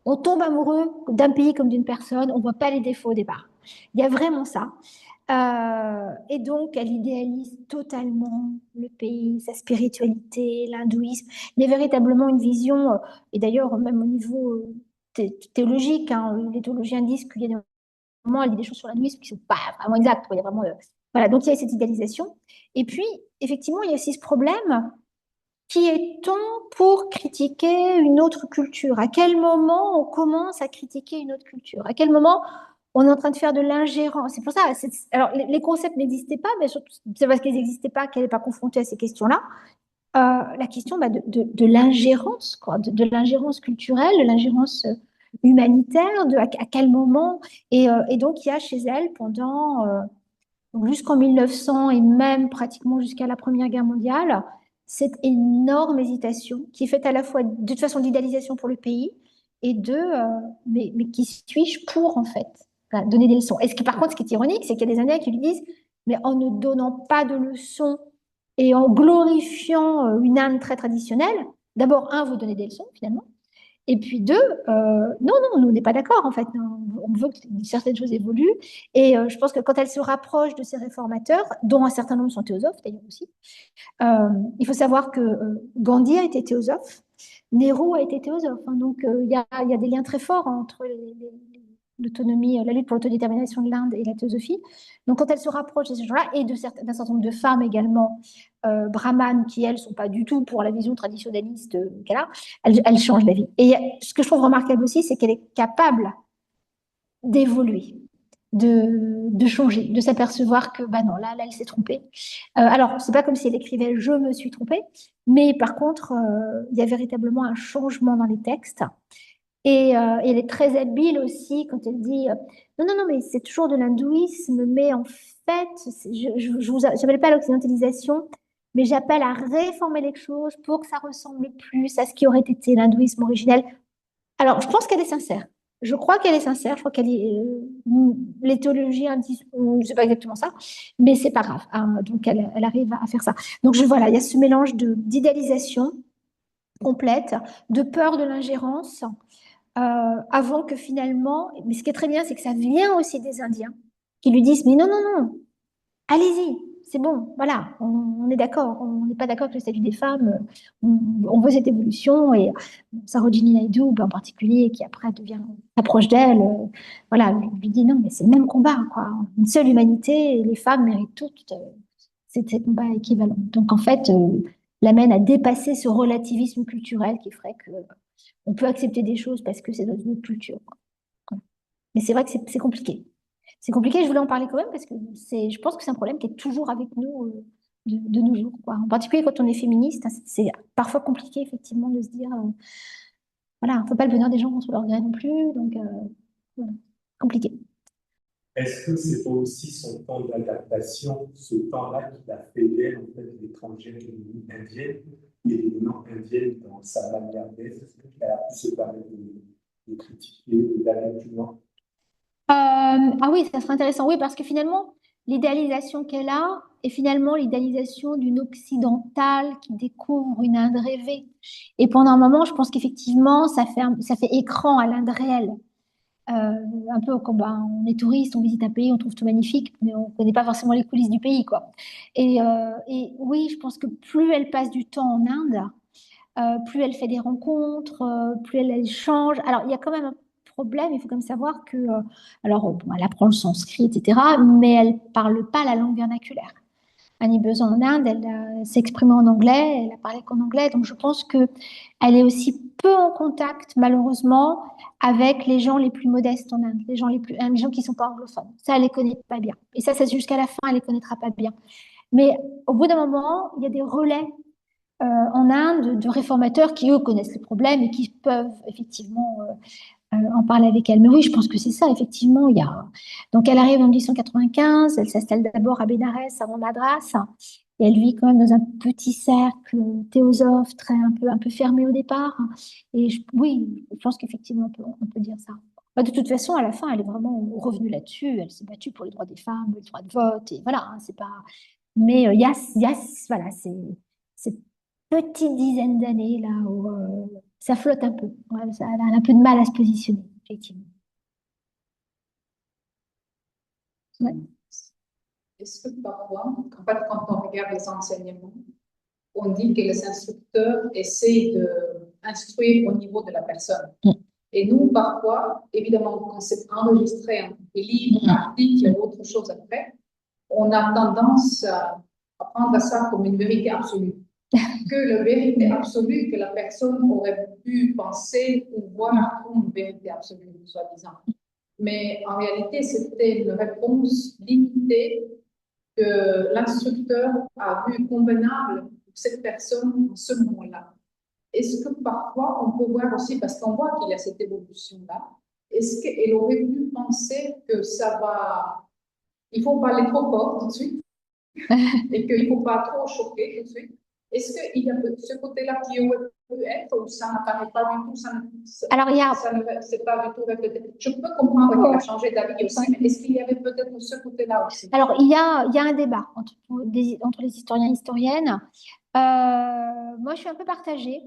on tombe amoureux d'un pays comme d'une personne, on ne voit pas les défauts au départ. Il y a vraiment ça. Et donc, elle idéalise totalement le pays, sa spiritualité, l'hindouisme. Il y a véritablement une vision, et d'ailleurs, même au niveau théologique, hein, les théologiens disent qu'il y a des moments, elle dit des choses sur l'hindouisme qui ne sont pas vraiment exactes. Il y a vraiment, voilà, donc il y a cette idéalisation. Et puis, effectivement, il y a aussi ce problème. Qui est-on pour critiquer une autre culture? À quel moment on commence à critiquer une autre culture? À quel moment on est en train de faire de l'ingérence? C'est pour ça, alors les concepts n'existaient pas, mais surtout, c'est parce qu'ils n'existaient pas qu'elle n'est pas confrontée à ces questions-là. La question bah, de l'ingérence, quoi, de l'ingérence culturelle, de l'ingérence humanitaire, à quel moment. Et donc, il y a chez elle pendant donc jusqu'en 1900 et même pratiquement jusqu'à la Première Guerre mondiale, cette énorme hésitation qui est faite à la fois de toute façon d'idéalisation pour le pays et mais qui suis-je pour en fait voilà, donner des leçons. Et par contre, ce qui est ironique, c'est qu'il y a des Indiens qui lui disent, mais en ne donnant pas de leçons et en glorifiant une Inde très traditionnelle, d'abord, un, vous donnez des leçons finalement, et puis deux, non, non, nous, on n'est pas d'accord en fait. On veut que certaines choses évoluent. Et je pense que quand elle se rapproche de ces réformateurs, dont un certain nombre sont théosophes d'ailleurs aussi, il faut savoir que Gandhi a été théosophe, Nehru a été théosophe. Hein, donc il y a des liens très forts entre l'autonomie, la lutte pour l'autodétermination de l'Inde et la théosophie. Donc quand elle se rapproche de ces gens-là, et d'un certain nombre de femmes également, brahmanes, qui elles sont pas du tout pour la vision traditionnaliste qu'elle a, elle change d'avis. Et ce que je trouve remarquable aussi, c'est qu'elle est capable d'évoluer, de changer, de s'apercevoir que bah non, là, elle s'est trompée. Alors, c'est pas comme si elle écrivait je me suis trompée, mais par contre, il y a véritablement un changement dans les textes. Et elle est très habile aussi quand elle dit non, non, non, mais c'est toujours de l'hindouisme, mais en fait, j'appelle pas à l'occidentalisation, mais j'appelle à réformer les choses pour que ça ressemble plus à ce qui aurait été l'hindouisme originel. Alors, je pense qu'elle est sincère. Je crois qu'elle est sincère. Je crois qu'elle est. Les théologiens disent, je sais pas exactement ça, mais c'est pas grave. Hein. Donc, elle arrive à faire ça. Donc, voilà, il y a ce mélange d'idéalisation complète, de peur de l'ingérence, avant que finalement. Mais ce qui est très bien, c'est que ça vient aussi des Indiens qui lui disent, mais non, non, non, allez-y, c'est bon, voilà, on est d'accord, on n'est pas d'accord avec le statut des femmes, on veut cette évolution et Sarojini Naidoo en particulier, qui après devient approche d'elle, voilà, lui dit non, mais c'est le même combat, quoi, une seule humanité, et les femmes méritent toutes ces combats équivalents. Donc en fait, l'amène à dépasser ce relativisme culturel qui ferait que on peut accepter des choses parce que c'est dans une autre culture. Quoi. Mais c'est vrai que c'est compliqué. C'est compliqué, je voulais en parler quand même parce que je pense que c'est un problème qui est toujours avec nous de nos jours, quoi. En particulier quand on est féministe, hein, c'est parfois compliqué effectivement de se dire, voilà, on ne peut pas le bonheur des gens contre leur gré non plus, donc voilà, compliqué. Est-ce que c'est pas aussi son temps d'adaptation, ce temps-là qui a fait d'elle, en fait, l'étrangère indienne et devenant indienne dans sa manière d'être, elle a pu se permettre de critiquer, d'aller plus loin? Ah oui, ça serait intéressant. Oui, parce que finalement, l'idéalisation qu'elle a est finalement l'idéalisation d'une occidentale qui découvre une Inde rêvée. Et pendant un moment, je pense qu'effectivement, ça fait écran à l'Inde réelle. Un peu comme ben, on est touriste, on visite un pays, on trouve tout magnifique, mais on ne connaît pas forcément les coulisses du pays, quoi. Et oui, je pense que plus elle passe du temps en Inde, plus elle fait des rencontres, plus elle change. Alors, il y a quand même un problème, il faut quand même savoir que, alors, bon, elle apprend le sanskrit, etc., mais elle parle pas la langue vernaculaire. Annie Besant en Inde, elle s'exprimait en anglais, elle a parlé qu'en anglais, donc je pense que elle est aussi peu en contact, malheureusement, avec les gens les plus modestes en Inde, les gens qui sont pas anglophones. Ça, elle les connaît pas bien. Et ça jusqu'à la fin, elle les connaîtra pas bien. Mais au bout d'un moment, il y a des relais en Inde de réformateurs qui, eux, connaissent les problèmes et qui peuvent effectivement en parler avec elle. Mais oui, je pense que c'est ça, effectivement. Il y a... Donc, elle arrive en 1895, elle s'installe d'abord à Bénarès, avant Madras, et elle vit quand même dans un petit cercle théosophe, un peu fermé au départ. Et oui, je pense qu'effectivement, on peut dire ça. Bah, de toute façon, à la fin, elle est vraiment revenue là-dessus. Elle s'est battue pour les droits des femmes, le droit de vote, et voilà, hein, c'est pas. Mais il y a, voilà, ces petites dizaines d'années là où ça flotte un peu. Ouais, ça, elle a un peu de mal à se positionner, effectivement. Ouais. Est-ce que parfois, en fait, quand on regarde les enseignements, on dit que les instructeurs essaient d'instruire au niveau de la personne. Mm. Et nous, parfois, évidemment, quand c'est enregistré en livre, article et autre chose après, on a tendance à prendre ça comme une vérité absolue. Que la vérité absolue que la personne aurait pu penser ou voir comme une vérité absolue, soi-disant. Mais en réalité, c'était une réponse limitée que l'instructeur a vu convenable pour cette personne en ce moment-là. Est-ce que parfois on peut voir aussi, parce qu'on voit qu'il y a cette évolution-là, est-ce qu'elle aurait pu penser que ça va, il ne faut pas aller trop fort tout de suite et qu'il ne faut pas trop choquer tout de suite? Est-ce qu'il y a ce côté-là qui aurait pu être ou ça n'apparaît pas du tout, Alors, il y a... ça ne c'est pas du tout reflété? Je peux comprendre qu'il a changé d'avis aussi, mais est-ce qu'il y avait peut-être ce côté-là aussi? Alors, il y a un débat entre les historiens et historiennes. Moi, je suis un peu partagée.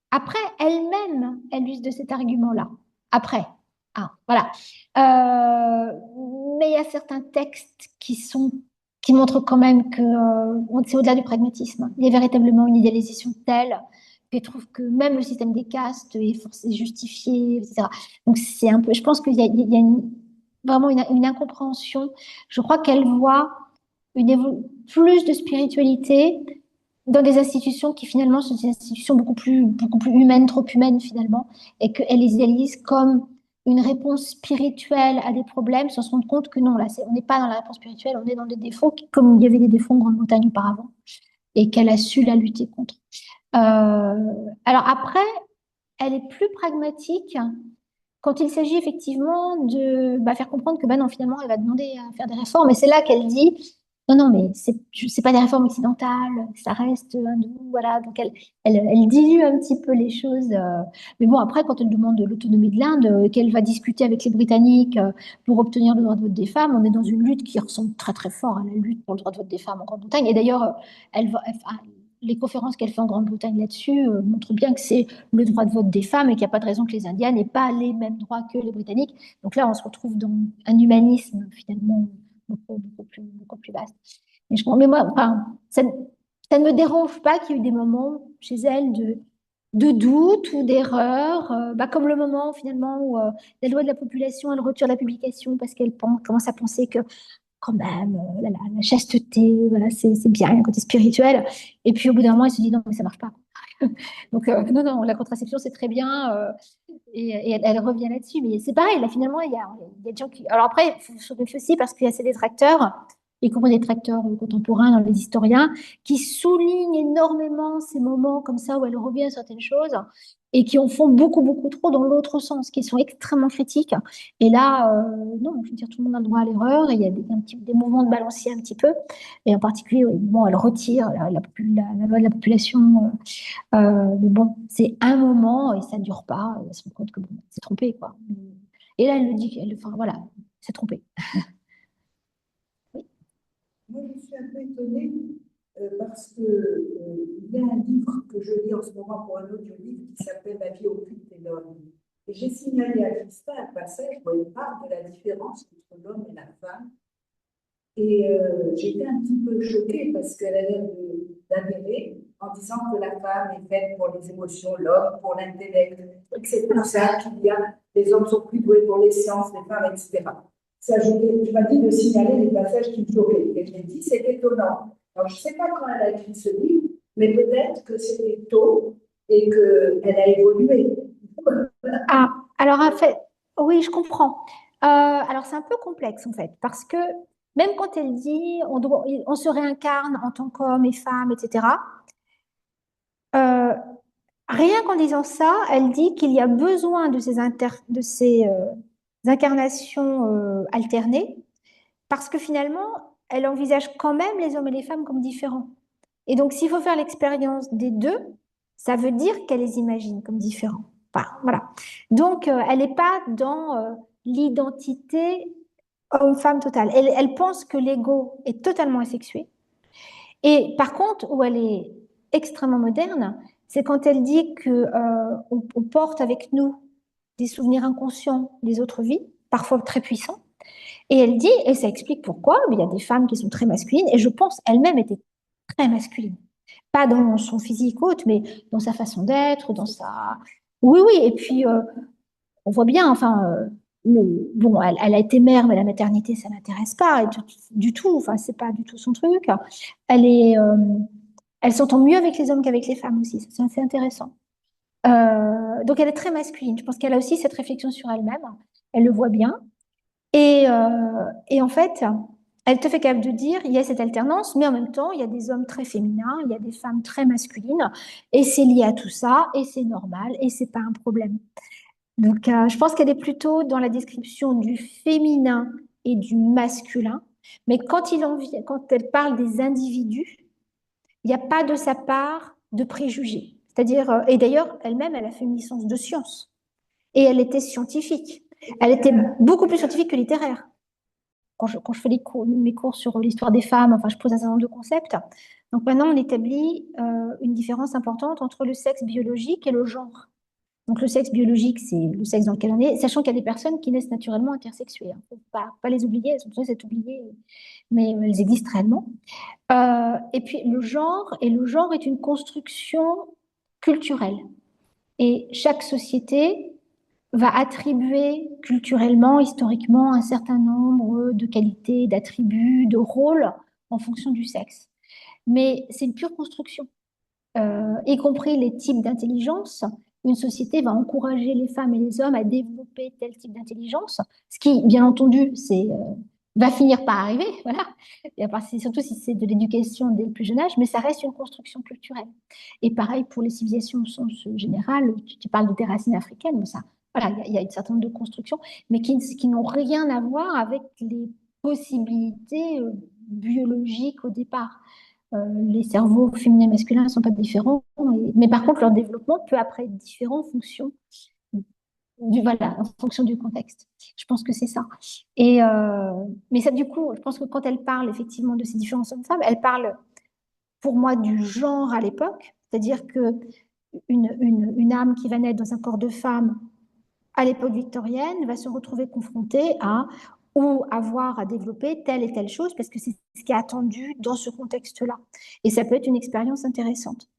Après, elle-même, elle use de cet argument-là. Après. Ah, voilà. Mais il y a certains textes qui montrent quand même que c'est au-delà du pragmatisme. Il y a véritablement une idéalisation telle que je trouve que même le système des castes est forcé, justifié, etc. Donc c'est un peu, je pense qu'il y a vraiment une incompréhension. Je crois qu'elle voit plus de spiritualité dans des institutions qui finalement sont des institutions beaucoup plus humaines, trop humaines finalement, et qu'elle les idéalise comme une réponse spirituelle à des problèmes, sans se rendre compte que non, là, on n'est pas dans la réponse spirituelle, on est dans des défauts, comme il y avait des défauts en Grande-Bretagne auparavant, et qu'elle a su la lutter contre. Alors après, elle est plus pragmatique quand il s'agit effectivement de faire comprendre que non, finalement, elle va demander à faire des réformes. Et c'est là qu'elle dit, non, non, mais c'est pas des réformes occidentales, ça reste hindou, voilà. Donc elle dilue un petit peu les choses. Mais bon, après, quand elle demande de l'autonomie de l'Inde, qu'elle va discuter avec les Britanniques pour obtenir le droit de vote des femmes, on est dans une lutte qui ressemble très très fort à la lutte pour le droit de vote des femmes en Grande-Bretagne. Et d'ailleurs, les conférences qu'elle fait en Grande-Bretagne là-dessus montrent bien que c'est le droit de vote des femmes et qu'il n'y a pas de raison que les Indiens n'aient pas les mêmes droits que les Britanniques. Donc là, on se retrouve dans un humanisme finalement beaucoup plus vaste. Mais moi, enfin, ça ne me dérange pas qu'il y ait eu des moments chez elle de doute ou d'erreur, comme le moment finalement où la loi de la population, elle retire la publication parce qu'elle commence à penser que quand même, la chasteté, voilà, c'est bien, il y a un côté spirituel. Et puis au bout d'un moment, elle se dit non, mais ça marche pas. Donc non, non, la contraception, c'est très bien. Et elle revient là-dessus. Mais c'est pareil, là, finalement, il y a des gens qui. Alors après, il faut se méfier aussi parce qu'il y a ces détracteurs, y compris des détracteurs contemporains dans les historiens, qui soulignent énormément ces moments comme ça où elle revient à certaines choses et qui en font beaucoup trop dans l'autre sens, qui sont extrêmement critiques. Et là, non, je veux dire, tout le monde a le droit à l'erreur. Il y a des mouvements de balancier un petit peu. Et en particulier, oui, bon, elle retire la loi de la population. Mais bon, c'est un moment et ça ne dure pas. Elle se rend compte que bon, c'est trompé, quoi. Et là, elle le dit, enfin voilà, c'est trompé. Moi, je suis un peu étonnée parce que il y a un livre que je lis en ce moment pour un audio-livre qui s'appelle La vie occulte et l'homme. Et j'ai signalé à Christa un passage où il parle de la différence entre l'homme et la femme. Et j'étais un petit peu choquée parce qu'elle a l'air d'adhérer en disant que la femme est faite pour les émotions, l'homme pour l'intellect, et que c'est pour ça qu'il y a les hommes sont plus doués pour les sciences, les femmes, etc. Tu m'as dit de signaler les passages qui me choquaient. Et je l'ai dit, c'est étonnant. Alors, je ne sais pas quand elle a écrit ce livre, mais peut-être que c'était tôt et qu'elle a évolué. Ah, alors en fait, oui, je comprends. Alors c'est un peu complexe en fait, parce que même quand elle dit on se réincarne en tant qu'homme et femme, etc., Euh, Rien qu'en disant ça, elle dit qu'il y a besoin de de ces incarnations alternées, parce que finalement, elle envisage quand même les hommes et les femmes comme différents. Et donc, s'il faut faire l'expérience des deux, ça veut dire qu'elle les imagine comme différents. Enfin, voilà. Donc, elle n'est pas dans l'identité homme-femme totale. Elle pense que l'ego est totalement asexué. Et par contre, où elle est extrêmement moderne, c'est quand elle dit que on porte avec nous des souvenirs inconscients des autres vies, parfois très puissants. Et elle dit, et ça explique pourquoi, mais il y a des femmes qui sont très masculines, et je pense elle-même était très masculine. Pas dans son physique haute, mais dans sa façon d'être, dans sa... Oui, oui, et puis on voit bien, enfin, bon, elle a été mère, mais la maternité, ça l'intéresse pas du tout, enfin, c'est pas du tout son truc. Elle est, elle s'entend mieux avec les hommes qu'avec les femmes aussi, ça, c'est assez intéressant. Donc elle est très masculine, je pense qu'elle a aussi cette réflexion sur elle-même, elle le voit bien, et en fait, elle te fait capable de dire, il y a cette alternance, mais en même temps, il y a des hommes très féminins, il y a des femmes très masculines, et c'est lié à tout ça, et c'est normal, et c'est pas un problème. Donc, je pense qu'elle est plutôt dans la description du féminin et du masculin, mais quand elle parle des individus, il n'y a pas de sa part de préjugés. C'est-à-dire, et d'ailleurs, elle-même, elle a fait une licence de sciences, et elle était scientifique. Elle était beaucoup plus scientifique que littéraire quand je fais mes cours sur l'histoire des femmes, enfin, je pose un certain nombre de concepts. Donc maintenant, on établit une différence importante entre le sexe biologique et le genre. Donc le sexe biologique, c'est le sexe dans lequel on est, sachant qu'il y a des personnes qui naissent naturellement intersexuées. Il ne faut pas les oublier, elles sont censées être oubliées, mais elles existent réellement. Et puis le genre est une construction culturelle. Et chaque société va attribuer culturellement, historiquement, un certain nombre de qualités, d'attributs, de rôles en fonction du sexe. Mais c'est une pure construction, y compris les types d'intelligence. Une société va encourager les femmes et les hommes à développer tel type d'intelligence, ce qui, bien entendu, va finir par arriver, voilà. Et à part, surtout si c'est de l'éducation dès le plus jeune âge, mais ça reste une construction culturelle. Et pareil pour les civilisations au sens général, tu parles de tes racines africaines, mais ça, voilà, il y a un certain nombre de constructions, mais qui n'ont rien à voir avec les possibilités biologiques au départ. Les cerveaux féminins et masculins ne sont pas différents, mais par contre, leur développement peut après être différent en fonction voilà, en fonction du contexte. Je pense que c'est ça. Mais ça, du coup, je pense que quand elle parle effectivement de ces différences hommes-femmes, elle parle pour moi du genre à l'époque, c'est-à-dire que une âme qui va naître dans un corps de femme à l'époque victorienne va se retrouver confrontée à ou avoir à développer telle et telle chose parce que c'est ce qui est attendu dans ce contexte-là. Et ça peut être une expérience intéressante.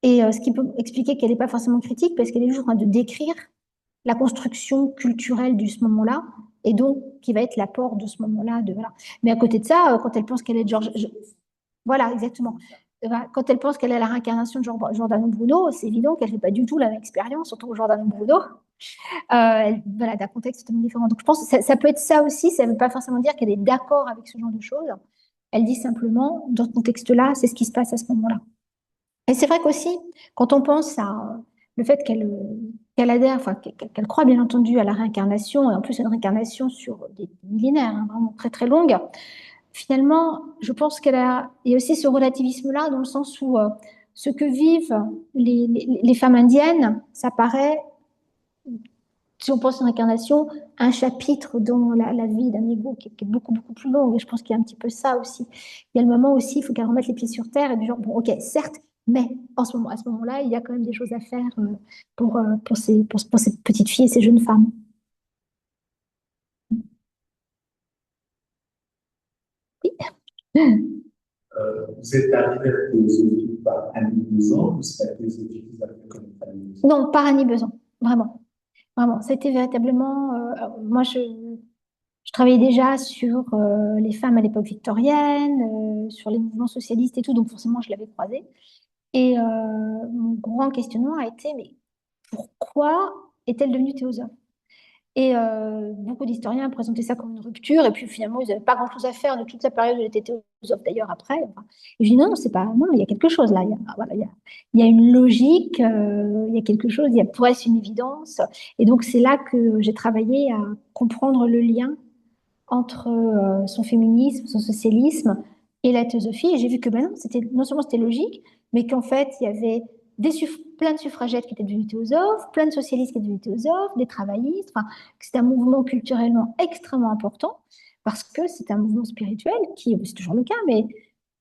Et ce qui peut expliquer qu'elle n'est pas forcément critique parce qu'elle est toujours en train de décrire la construction culturelle de ce moment-là et donc qui va être l'apport de ce moment-là. Voilà. Mais à côté de ça, quand elle pense qu'elle est George... Voilà, exactement. Quand elle pense qu'elle est la réincarnation de Giordano Bruno, c'est évident qu'elle ne fait pas du tout la même expérience en tant que Giordano Bruno. Voilà, d'un contexte totalement différent. Donc je pense que ça peut être ça aussi, ça ne veut pas forcément dire qu'elle est d'accord avec ce genre de choses. Elle dit simplement, dans ce contexte-là, c'est ce qui se passe à ce moment-là. Et c'est vrai qu'aussi, quand on pense à le fait qu'elle adhère, enfin qu'elle croit bien entendu à la réincarnation, et en plus une réincarnation sur des millénaires, hein, vraiment très très longue, finalement, je pense il y a aussi ce relativisme-là dans le sens où ce que vivent les femmes indiennes, ça paraît si on pense à l'incarnation, un chapitre dans la vie d'un ego qui est beaucoup, beaucoup plus long. Et je pense qu'il y a un petit peu ça aussi. Il y a le moment aussi, il faut qu'elle remette les pieds sur terre et du genre, bon, ok, certes, mais à ce moment-là, il y a quand même des choses à faire pour ces petites filles et ces jeunes femmes. Vous êtes arrivé à la philosophie par Annie Besant ou c'est la philosophie que vous avez connue par Annie Besant? Non, par Annie Besant, vraiment. Vraiment, c'était véritablement. Moi, je travaillais déjà sur les femmes à l'époque victorienne, sur les mouvements socialistes et tout, donc forcément, je l'avais croisée. Et mon grand questionnement a été, mais pourquoi est-elle devenue théosophe? Et beaucoup d'historiens présentaient ça comme une rupture, et puis finalement, ils n'avaient pas grand-chose à faire de toute la période où elle était théosophe d'ailleurs après. Enfin, et je dis non, c'est pas, non, il y a quelque chose là, voilà, il y a une logique, il y a quelque chose, il y a pour elle, c'est une évidence. Et donc, c'est là que j'ai travaillé à comprendre le lien entre son féminisme, son socialisme et la théosophie. Et j'ai vu que ben non, non seulement c'était logique, mais qu'en fait, il y avait plein de suffragettes qui étaient devenues théosophes, plein de socialistes qui étaient devenus théosophes, des travaillistes, enfin, que c'était un mouvement culturellement extrêmement important, parce que c'est un mouvement spirituel, c'est toujours le cas, mais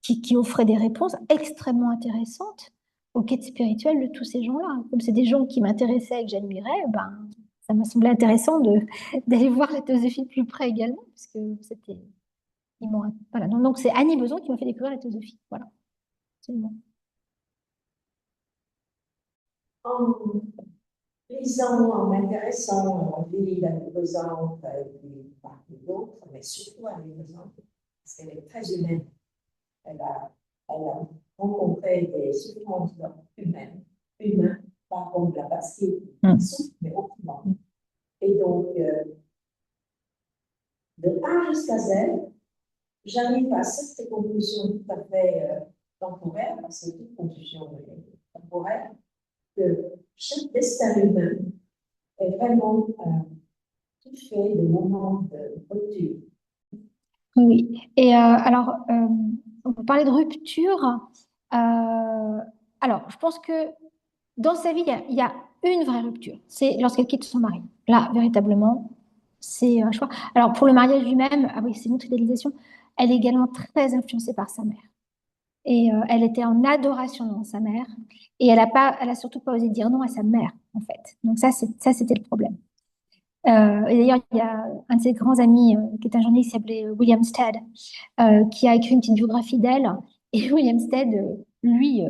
qui offrait des réponses extrêmement intéressantes aux quêtes spirituelles de tous ces gens-là. Comme c'est des gens qui m'intéressaient et que j'admirais, ben, ça m'a semblé intéressant d'aller voir la théosophie de plus près également, parce que c'était. Voilà. Donc c'est Annie Besant qui m'a fait découvrir la théosophie. Voilà, absolument. En lisant, en m'intéressant à l'île d'Annie Besant et parmi d'autres, mais surtout à Annie Besant, parce qu'elle est très humaine. Elle a rencontré des souffrances humaines, pas comme la Bastille, mais autrement. Et donc, de A jusqu'à Z, j'arrive à cette conclusion tout à fait temporaire, parce que toute conclusion est temporaire, que chaque destin humain est vraiment tout fait de moments de rupture. Oui. Et alors, on peut parler de rupture. Alors, je pense que dans sa vie, il y a une vraie rupture. C'est lorsqu'elle quitte son mari. Là, véritablement, c'est un choix. Alors, pour le mariage lui-même, ah oui, c'est une autre idéalisation. Elle est également très influencée par sa mère. Et elle était en adoration devant sa mère. Et elle a surtout pas osé dire non à sa mère, en fait. Donc ça, c'était le problème. Et d'ailleurs, il y a un de ses grands amis, qui est un journaliste qui s'appelait William Stead, qui a écrit une petite biographie d'elle. Et William Stead, lui,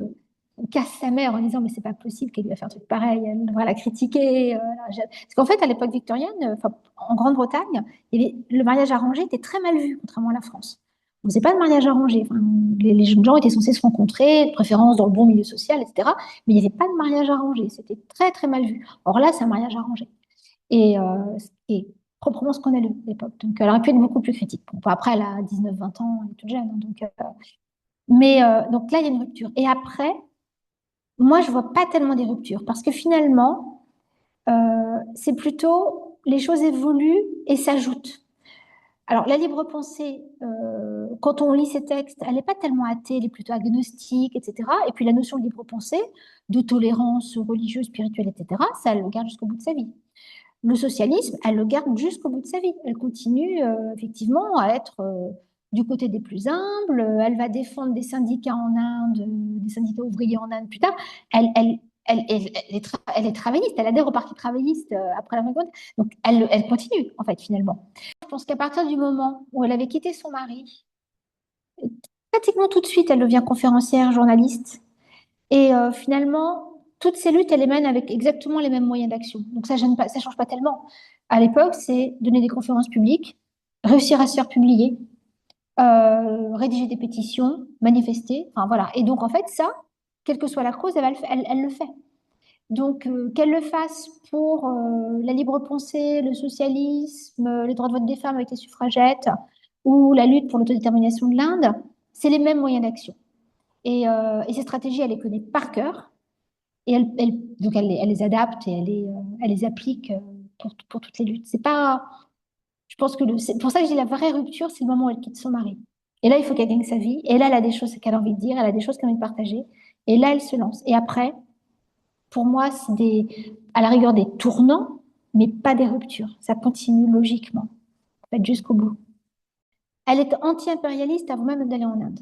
casse sa mère en disant mais c'est pas possible qu'elle lui a fait un truc pareil, elle devrait la critiquer. Parce qu'en fait, à l'époque victorienne, en Grande-Bretagne, le mariage arrangé était très mal vu, contrairement à la France. On ne faisait pas de mariage arrangé. Enfin, les jeunes gens étaient censés se rencontrer, de préférence dans le bon milieu social, etc. Mais il n'y avait pas de mariage arrangé. C'était très, très mal vu. Or là, c'est un mariage arrangé. Et ce qui est proprement scandaleux à l'époque. Donc, elle aurait pu être beaucoup plus critique. Bon, après, elle a 19-20 ans, elle est toute jeune. Hein, donc là, il y a une rupture. Et après, moi, je vois pas tellement des ruptures parce que finalement, c'est plutôt les choses évoluent et s'ajoutent. Alors, la libre pensée, quand on lit ces textes, elle n'est pas tellement athée, elle est plutôt agnostique, etc. Et puis la notion de libre pensée, de tolérance religieuse, spirituelle, etc., ça, elle le garde jusqu'au bout de sa vie. Le socialisme, elle le garde jusqu'au bout de sa vie. Elle continue effectivement à être du côté des plus humbles. Elle va défendre des syndicats en Inde, des syndicats ouvriers en Inde plus tard. Elle est travailliste. Elle adhère au parti travailliste après la Seconde. Donc elle continue en fait finalement. Je pense qu'à partir du moment où elle avait quitté son mari, pratiquement tout de suite, elle devient conférencière, journaliste. Et finalement, toutes ces luttes, elles les mènent avec exactement les mêmes moyens d'action. Donc ça ne change pas tellement. À l'époque, c'est donner des conférences publiques, réussir à se faire publier, rédiger des pétitions, manifester. Enfin voilà. Et donc en fait, ça, quelle que soit la cause, elle le fait. Donc qu'elle le fasse pour la libre pensée, le socialisme, les droits de vote des femmes avec les suffragettes, ou la lutte pour l'autodétermination de l'Inde, c'est les mêmes moyens d'action. Et ces stratégies, elle les connaît par cœur. Et donc elle les adapte et elle les applique pour toutes les luttes. C'est pas, je pense que c'est pour ça que je dis la vraie rupture, c'est le moment où elle quitte son mari. Et là, il faut qu'elle gagne sa vie. Et là, elle a des choses qu'elle a envie de dire, elle a des choses qu'elle a envie de partager. Et là, elle se lance. Et après, pour moi, c'est à la rigueur des tournants, mais pas des ruptures. Ça continue logiquement, en fait, jusqu'au bout. Elle est anti-impérialiste avant même d'aller en Inde.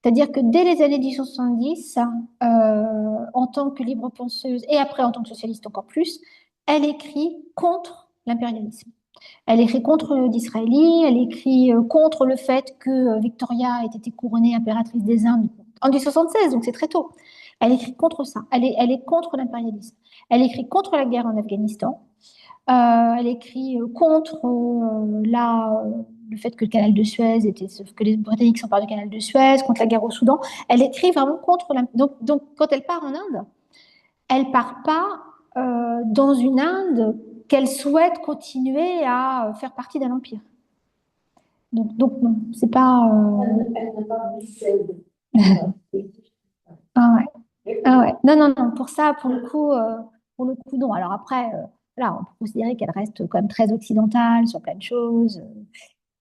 C'est-à-dire que dès les années 1870, en tant que libre penseuse et après en tant que socialiste encore plus, elle écrit contre l'impérialisme. Elle écrit contre d'Israéli, elle écrit contre le fait que Victoria ait été couronnée impératrice des Indes en 1876, donc c'est très tôt. Elle écrit contre ça, elle est contre l'impérialisme. Elle écrit contre la guerre en Afghanistan, elle écrit contre le fait que le canal de Suez que les Britanniques s'emparent du canal de Suez, contre la guerre au Soudan. Elle écrit vraiment contre. Donc, quand elle part en Inde, elle part pas dans une Inde qu'elle souhaite continuer à faire partie d'un empire. Donc non, c'est pas. Elle n'a pas mis celle Ah ouais. Ah ouais. Non, non, non. Pour ça, pour le coup, non. Alors après, là, on peut considérer qu'elle reste quand même très occidentale sur plein de choses.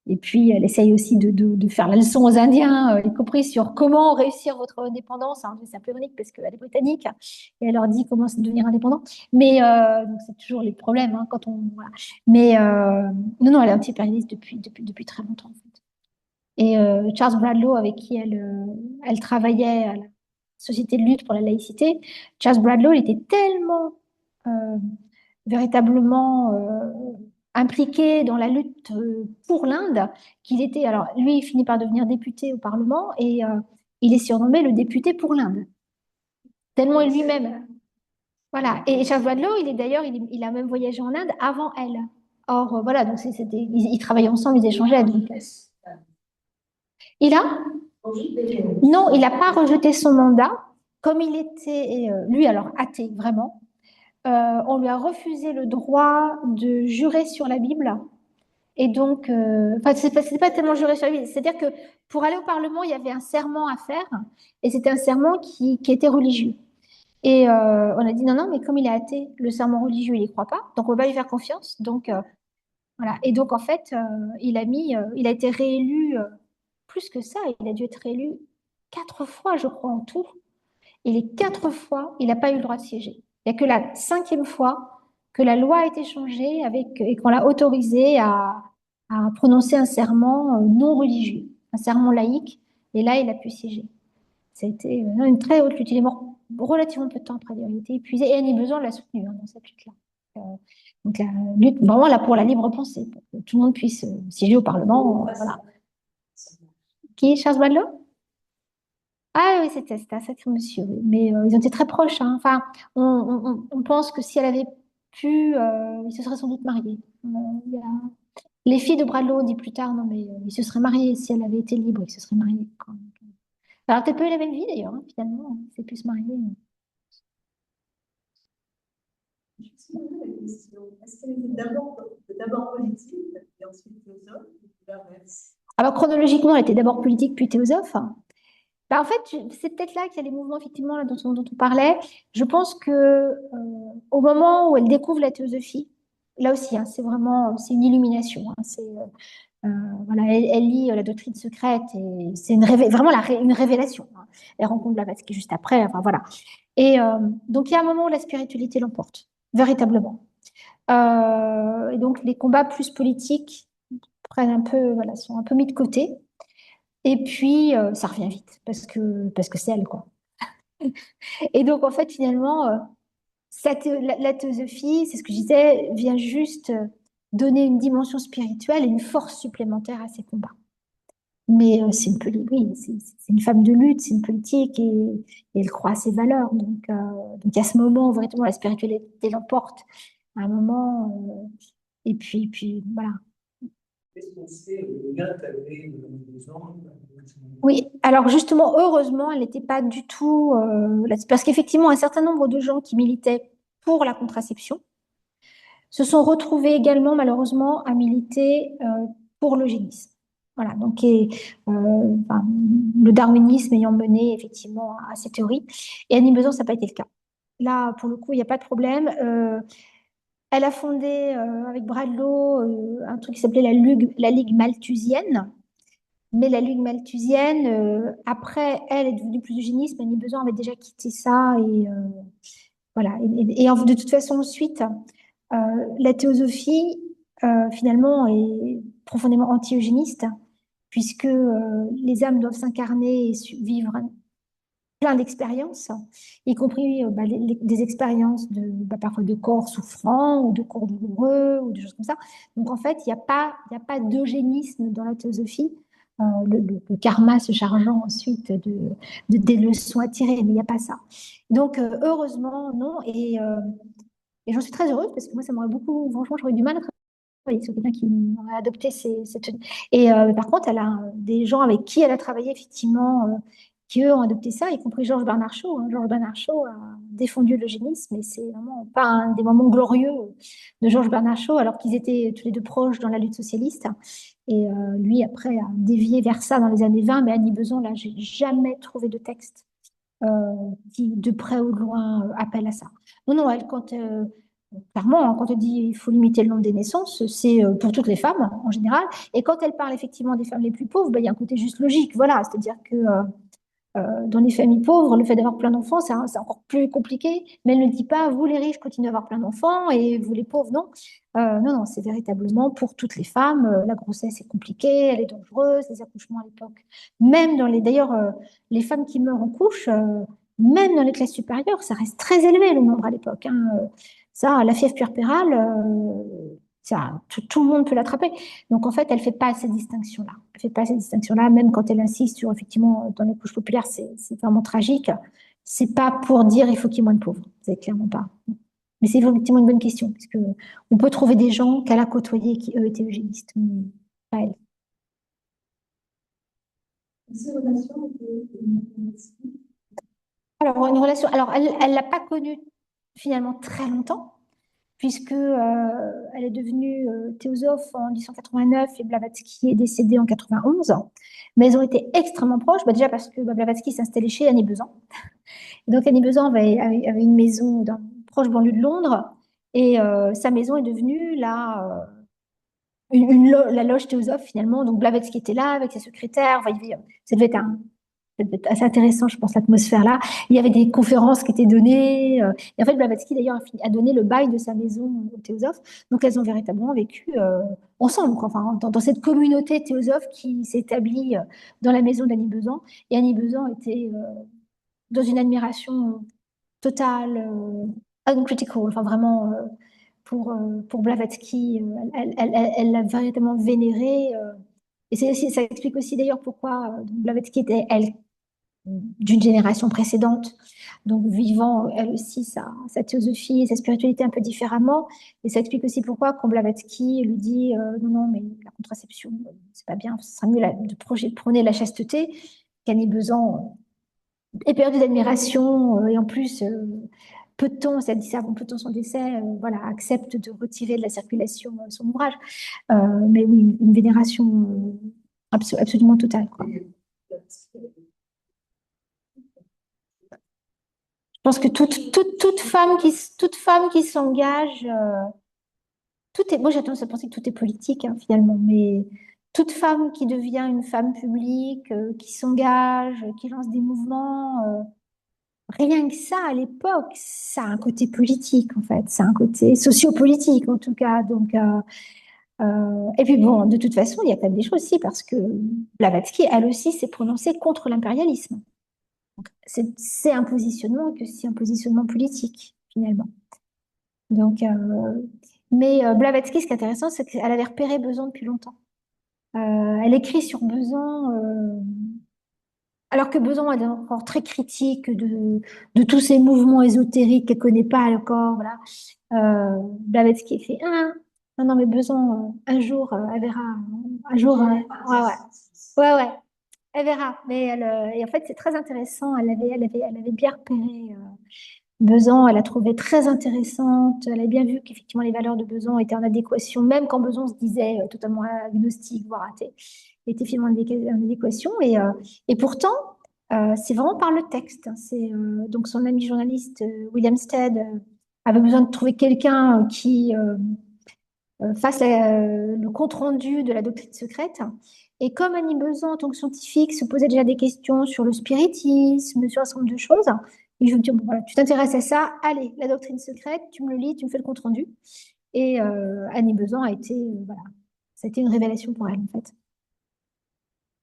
Et puis, elle essaye aussi de faire la leçon aux Indiens, y compris sur comment réussir votre indépendance. Hein. C'est un peu ironique parce qu'elle est britannique et elle leur dit comment c'est de devenir indépendant. Mais donc c'est toujours les problèmes hein, quand on. Voilà. Mais non, non, elle est anti-impérialiste depuis très longtemps en fait. Et Charles Bradlaugh, avec qui elle travaillait à la Société de lutte pour la laïcité, Charles Bradlaugh, il était tellement euh, véritablement impliqué dans la lutte pour l'Inde qu'il était. Alors, lui, il finit par devenir député au Parlement et il est surnommé le député pour l'Inde. Tellement est lui-même. Voilà. Et Charles Bradlaugh, il est d'ailleurs, il a même voyagé en Inde avant elle. Or, voilà, donc ils travaillaient ensemble, ils échangeaient. Donc, il a Non, il n'a pas rejeté son mandat. Comme il était, lui, alors athée, vraiment, on lui a refusé le droit de jurer sur la Bible. Et donc, enfin, c'est pas tellement jurer sur la Bible. C'est-à-dire que pour aller au Parlement, il y avait un serment à faire. Et c'était un serment qui était religieux. Et on a dit non, non, mais comme il est athée, le serment religieux, il n'y croit pas. Donc, on ne va pas lui faire confiance. Donc, voilà. Et donc, en fait, il a été réélu plus que ça. Il a dû être réélu 4 fois, je crois, en tout. Et les 4 fois, il n'a pas eu le droit de siéger. Il n'y a que la 5e fois que la loi a été changée et qu'on l'a autorisé à prononcer un serment non religieux, un serment laïque. Et là, il a pu siéger. C'était une très haute lutte. Il est mort relativement peu de temps après. Il était épuisé. Et Annie Besant l'a soutenu hein, dans cette lutte-là. Donc la lutte vraiment là pour la libre pensée, pour que tout le monde puisse siéger au Parlement. Voilà. Qui est Charles Bradlaugh? Ah oui, c'était un sacré monsieur, oui. Mais ils ont été très proches. Hein. Enfin, on pense que si elle avait pu, ils se seraient sans doute mariés. Il y a- Les filles de Bradlaugh dit plus tard, non mais ils se seraient mariés si elle avait été libre, ils se seraient mariés. Quoi. Alors peut-être pas eu la même vie d'ailleurs, hein, finalement, c'est plus se marier. Je me suis posé la question, est-ce qu'elle était d'abord politique et ensuite philosophe ou l'inverse? Alors chronologiquement, elle était d'abord politique puis théosophe. Bah, en fait, c'est peut-être là qu'il y a les mouvements effectivement là, dont on parlait. Je pense que au moment où elle découvre la théosophie, là aussi, hein, c'est une illumination. Hein, voilà, elle lit la doctrine secrète et c'est vraiment une révélation. Hein. Elle rencontre Blavatsky juste après. Enfin voilà. Et donc il y a un moment où la spiritualité l'emporte véritablement. Et donc les combats plus politiques sont un peu mis de côté. Et puis, ça revient vite parce que c'est elle, quoi. Et donc, en fait, finalement, la théosophie, c'est ce que je disais, vient juste donner une dimension spirituelle et une force supplémentaire à ces combats. Mais oui, c'est une femme de lutte, c'est une politique et elle croit à ses valeurs. Donc, à ce moment où vraiment la spiritualité l'emporte, à un moment, et puis, voilà. Qu'est-ce qu'on fait le lien qu'avait les ans? Oui, alors justement, heureusement, elle n'était pas du tout parce qu'effectivement, un certain nombre de gens qui militaient pour la contraception se sont retrouvés également, malheureusement, à militer pour l'eugénisme. Voilà, donc enfin, le darwinisme ayant mené effectivement à ces théories. Et Annie Besant, ça n'a pas été le cas. Là, pour le coup, il n'y a pas de problème. Elle a fondé avec Bradlaugh un truc qui s'appelait la Ligue malthusienne. Mais la Ligue malthusienne, après, elle est devenue plus eugéniste, mais Annie Besant avait déjà quitté ça. Et voilà. De toute façon, ensuite, la théosophie, finalement, est profondément anti-eugéniste, puisque les âmes doivent s'incarner et vivre plein d'expériences, y compris des expériences parfois de corps souffrants ou de corps douloureux ou des choses comme ça. Donc en fait, il y a pas d'eugénisme dans la théosophie. Le karma se chargeant ensuite des leçons à tirer, mais il n'y a pas ça. Donc heureusement, non. Et j'en suis très heureuse parce que moi, ça m'aurait beaucoup, franchement, j'aurais du mal à travailler sur quelqu'un qui aurait adopté cette. Et par contre, elle a des gens avec qui elle a travaillé effectivement qui eux ont adopté ça, y compris Georges Bernard Shaw. Georges Bernard Shaw a défendu l'eugénisme, et c'est vraiment pas un des moments glorieux de Georges Bernard Shaw, alors qu'ils étaient tous les deux proches dans la lutte socialiste. Et lui, après, a dévié vers ça dans les années 20, mais Annie Besant, là, j'ai jamais trouvé de texte qui, de près ou de loin, appelle à ça. Non, non, elle, clairement, quand elle dit il faut limiter le nombre des naissances, c'est pour toutes les femmes en général. Et quand elle parle effectivement des femmes les plus pauvres, ben, il y a un côté juste logique. Voilà, c'est-à-dire que dans les familles pauvres, le fait d'avoir plein d'enfants, c'est encore plus compliqué. Mais elle ne dit pas, vous les riches continuez à avoir plein d'enfants et vous les pauvres, non. Non, non, c'est véritablement pour toutes les femmes. La grossesse est compliquée, elle est dangereuse, les accouchements à l'époque. Même dans les, d'ailleurs, les femmes qui meurent en couche, même dans les classes supérieures, ça reste très élevé le nombre à l'époque. Ça, la fièvre puerpérale, ça, tout le monde peut l'attraper. Donc en fait, elle fait pas ces distinctions-là. Elle fait pas ces distinctions-là, même quand elle insiste sur effectivement dans les couches populaires, c'est vraiment tragique. C'est pas pour dire il faut qu'il y ait moins de pauvres. C'est clairement pas. Mais c'est effectivement une bonne question, parce que on peut trouver des gens qu'elle a côtoyés qui eux étaient eugénistes, mais pas elle. Ces relations Alors une relation. Alors elle l'a pas connue finalement très longtemps, puisque elle est devenue théosophe en 1889 et Blavatsky est décédé en 91. Mais elles ont été extrêmement proches, bah, déjà parce que Blavatsky s'installait chez Annie Besant. Donc Annie Besant avait une maison dans une proche banlieue de Londres, et sa maison est devenue la loge théosophe finalement. Donc Blavatsky était là avec ses secrétaires. Enfin, ça devait être assez intéressant, je pense, l'atmosphère-là. Il y avait des conférences qui étaient données. Et en fait, Blavatsky, d'ailleurs, a donné le bail de sa maison aux théosophes. Donc, elles ont véritablement vécu ensemble, quoi. Enfin, dans cette communauté théosophe qui s'établit dans la maison d'Annie Besant. Et Annie Besant était dans une admiration totale, uncritical, enfin vraiment pour Blavatsky. Elle l'a véritablement vénéré. Et ça explique aussi d'ailleurs pourquoi Blavatsky était, elle, d'une génération précédente, donc vivant elle aussi sa théosophie et sa spiritualité un peu différemment. Et ça explique aussi pourquoi quand Blavatsky lui dit non, non, mais la contraception, c'est pas bien, ce sera mieux de prôner la chasteté, qu'Annie Besant est perdue d'admiration et en plus, peu de temps, ça dit ça, peu de temps son décès, voilà, accepte de retirer de la circulation son ouvrage. Mais oui, une vénération absolument totale, quoi. Je pense que toute femme qui s'engage, moi j'ai tendance à penser que tout est politique finalement, mais toute femme qui devient une femme publique, qui s'engage, qui lance des mouvements, rien que ça à l'époque, ça a un côté politique en fait, ça a un côté sociopolitique en tout cas. Donc, et puis bon, de toute façon, il y a quand même des choses aussi parce que Blavatsky, elle aussi, s'est prononcée contre l'impérialisme. C'est un positionnement que c'est un positionnement politique, finalement. Donc, mais Blavatsky, ce qui est intéressant, c'est qu'elle avait repéré Besan depuis longtemps. Elle écrit sur Besan, alors que Besan est encore très critique de tous ces mouvements ésotériques qu'elle ne connaît pas encore. Voilà. Blavatsky écrit non, non, mais Besan, un jour, elle verra. Un jour, ouais, ouais. Ouais, ouais. Elle verra, mais et en fait c'est très intéressant. Elle avait bien repéré Besan. Elle a trouvé très intéressante. Elle a bien vu qu'effectivement les valeurs de Besan étaient en adéquation, même quand Besan se disait totalement agnostique, voire athée, il était finalement en adéquation. Et pourtant, c'est vraiment par le texte. C'est donc son ami journaliste William Stead avait besoin de trouver quelqu'un qui fasse le compte-rendu de la doctrine secrète. Et comme Annie Besant, en tant que scientifique, se posait déjà des questions sur le spiritisme, sur un certain nombre de choses, et je me dis, bon, voilà, tu t'intéresses à ça, allez, la doctrine secrète, tu me le lis, tu me fais le compte-rendu. Et Annie Besant a été, voilà, ça a été une révélation pour elle, en fait.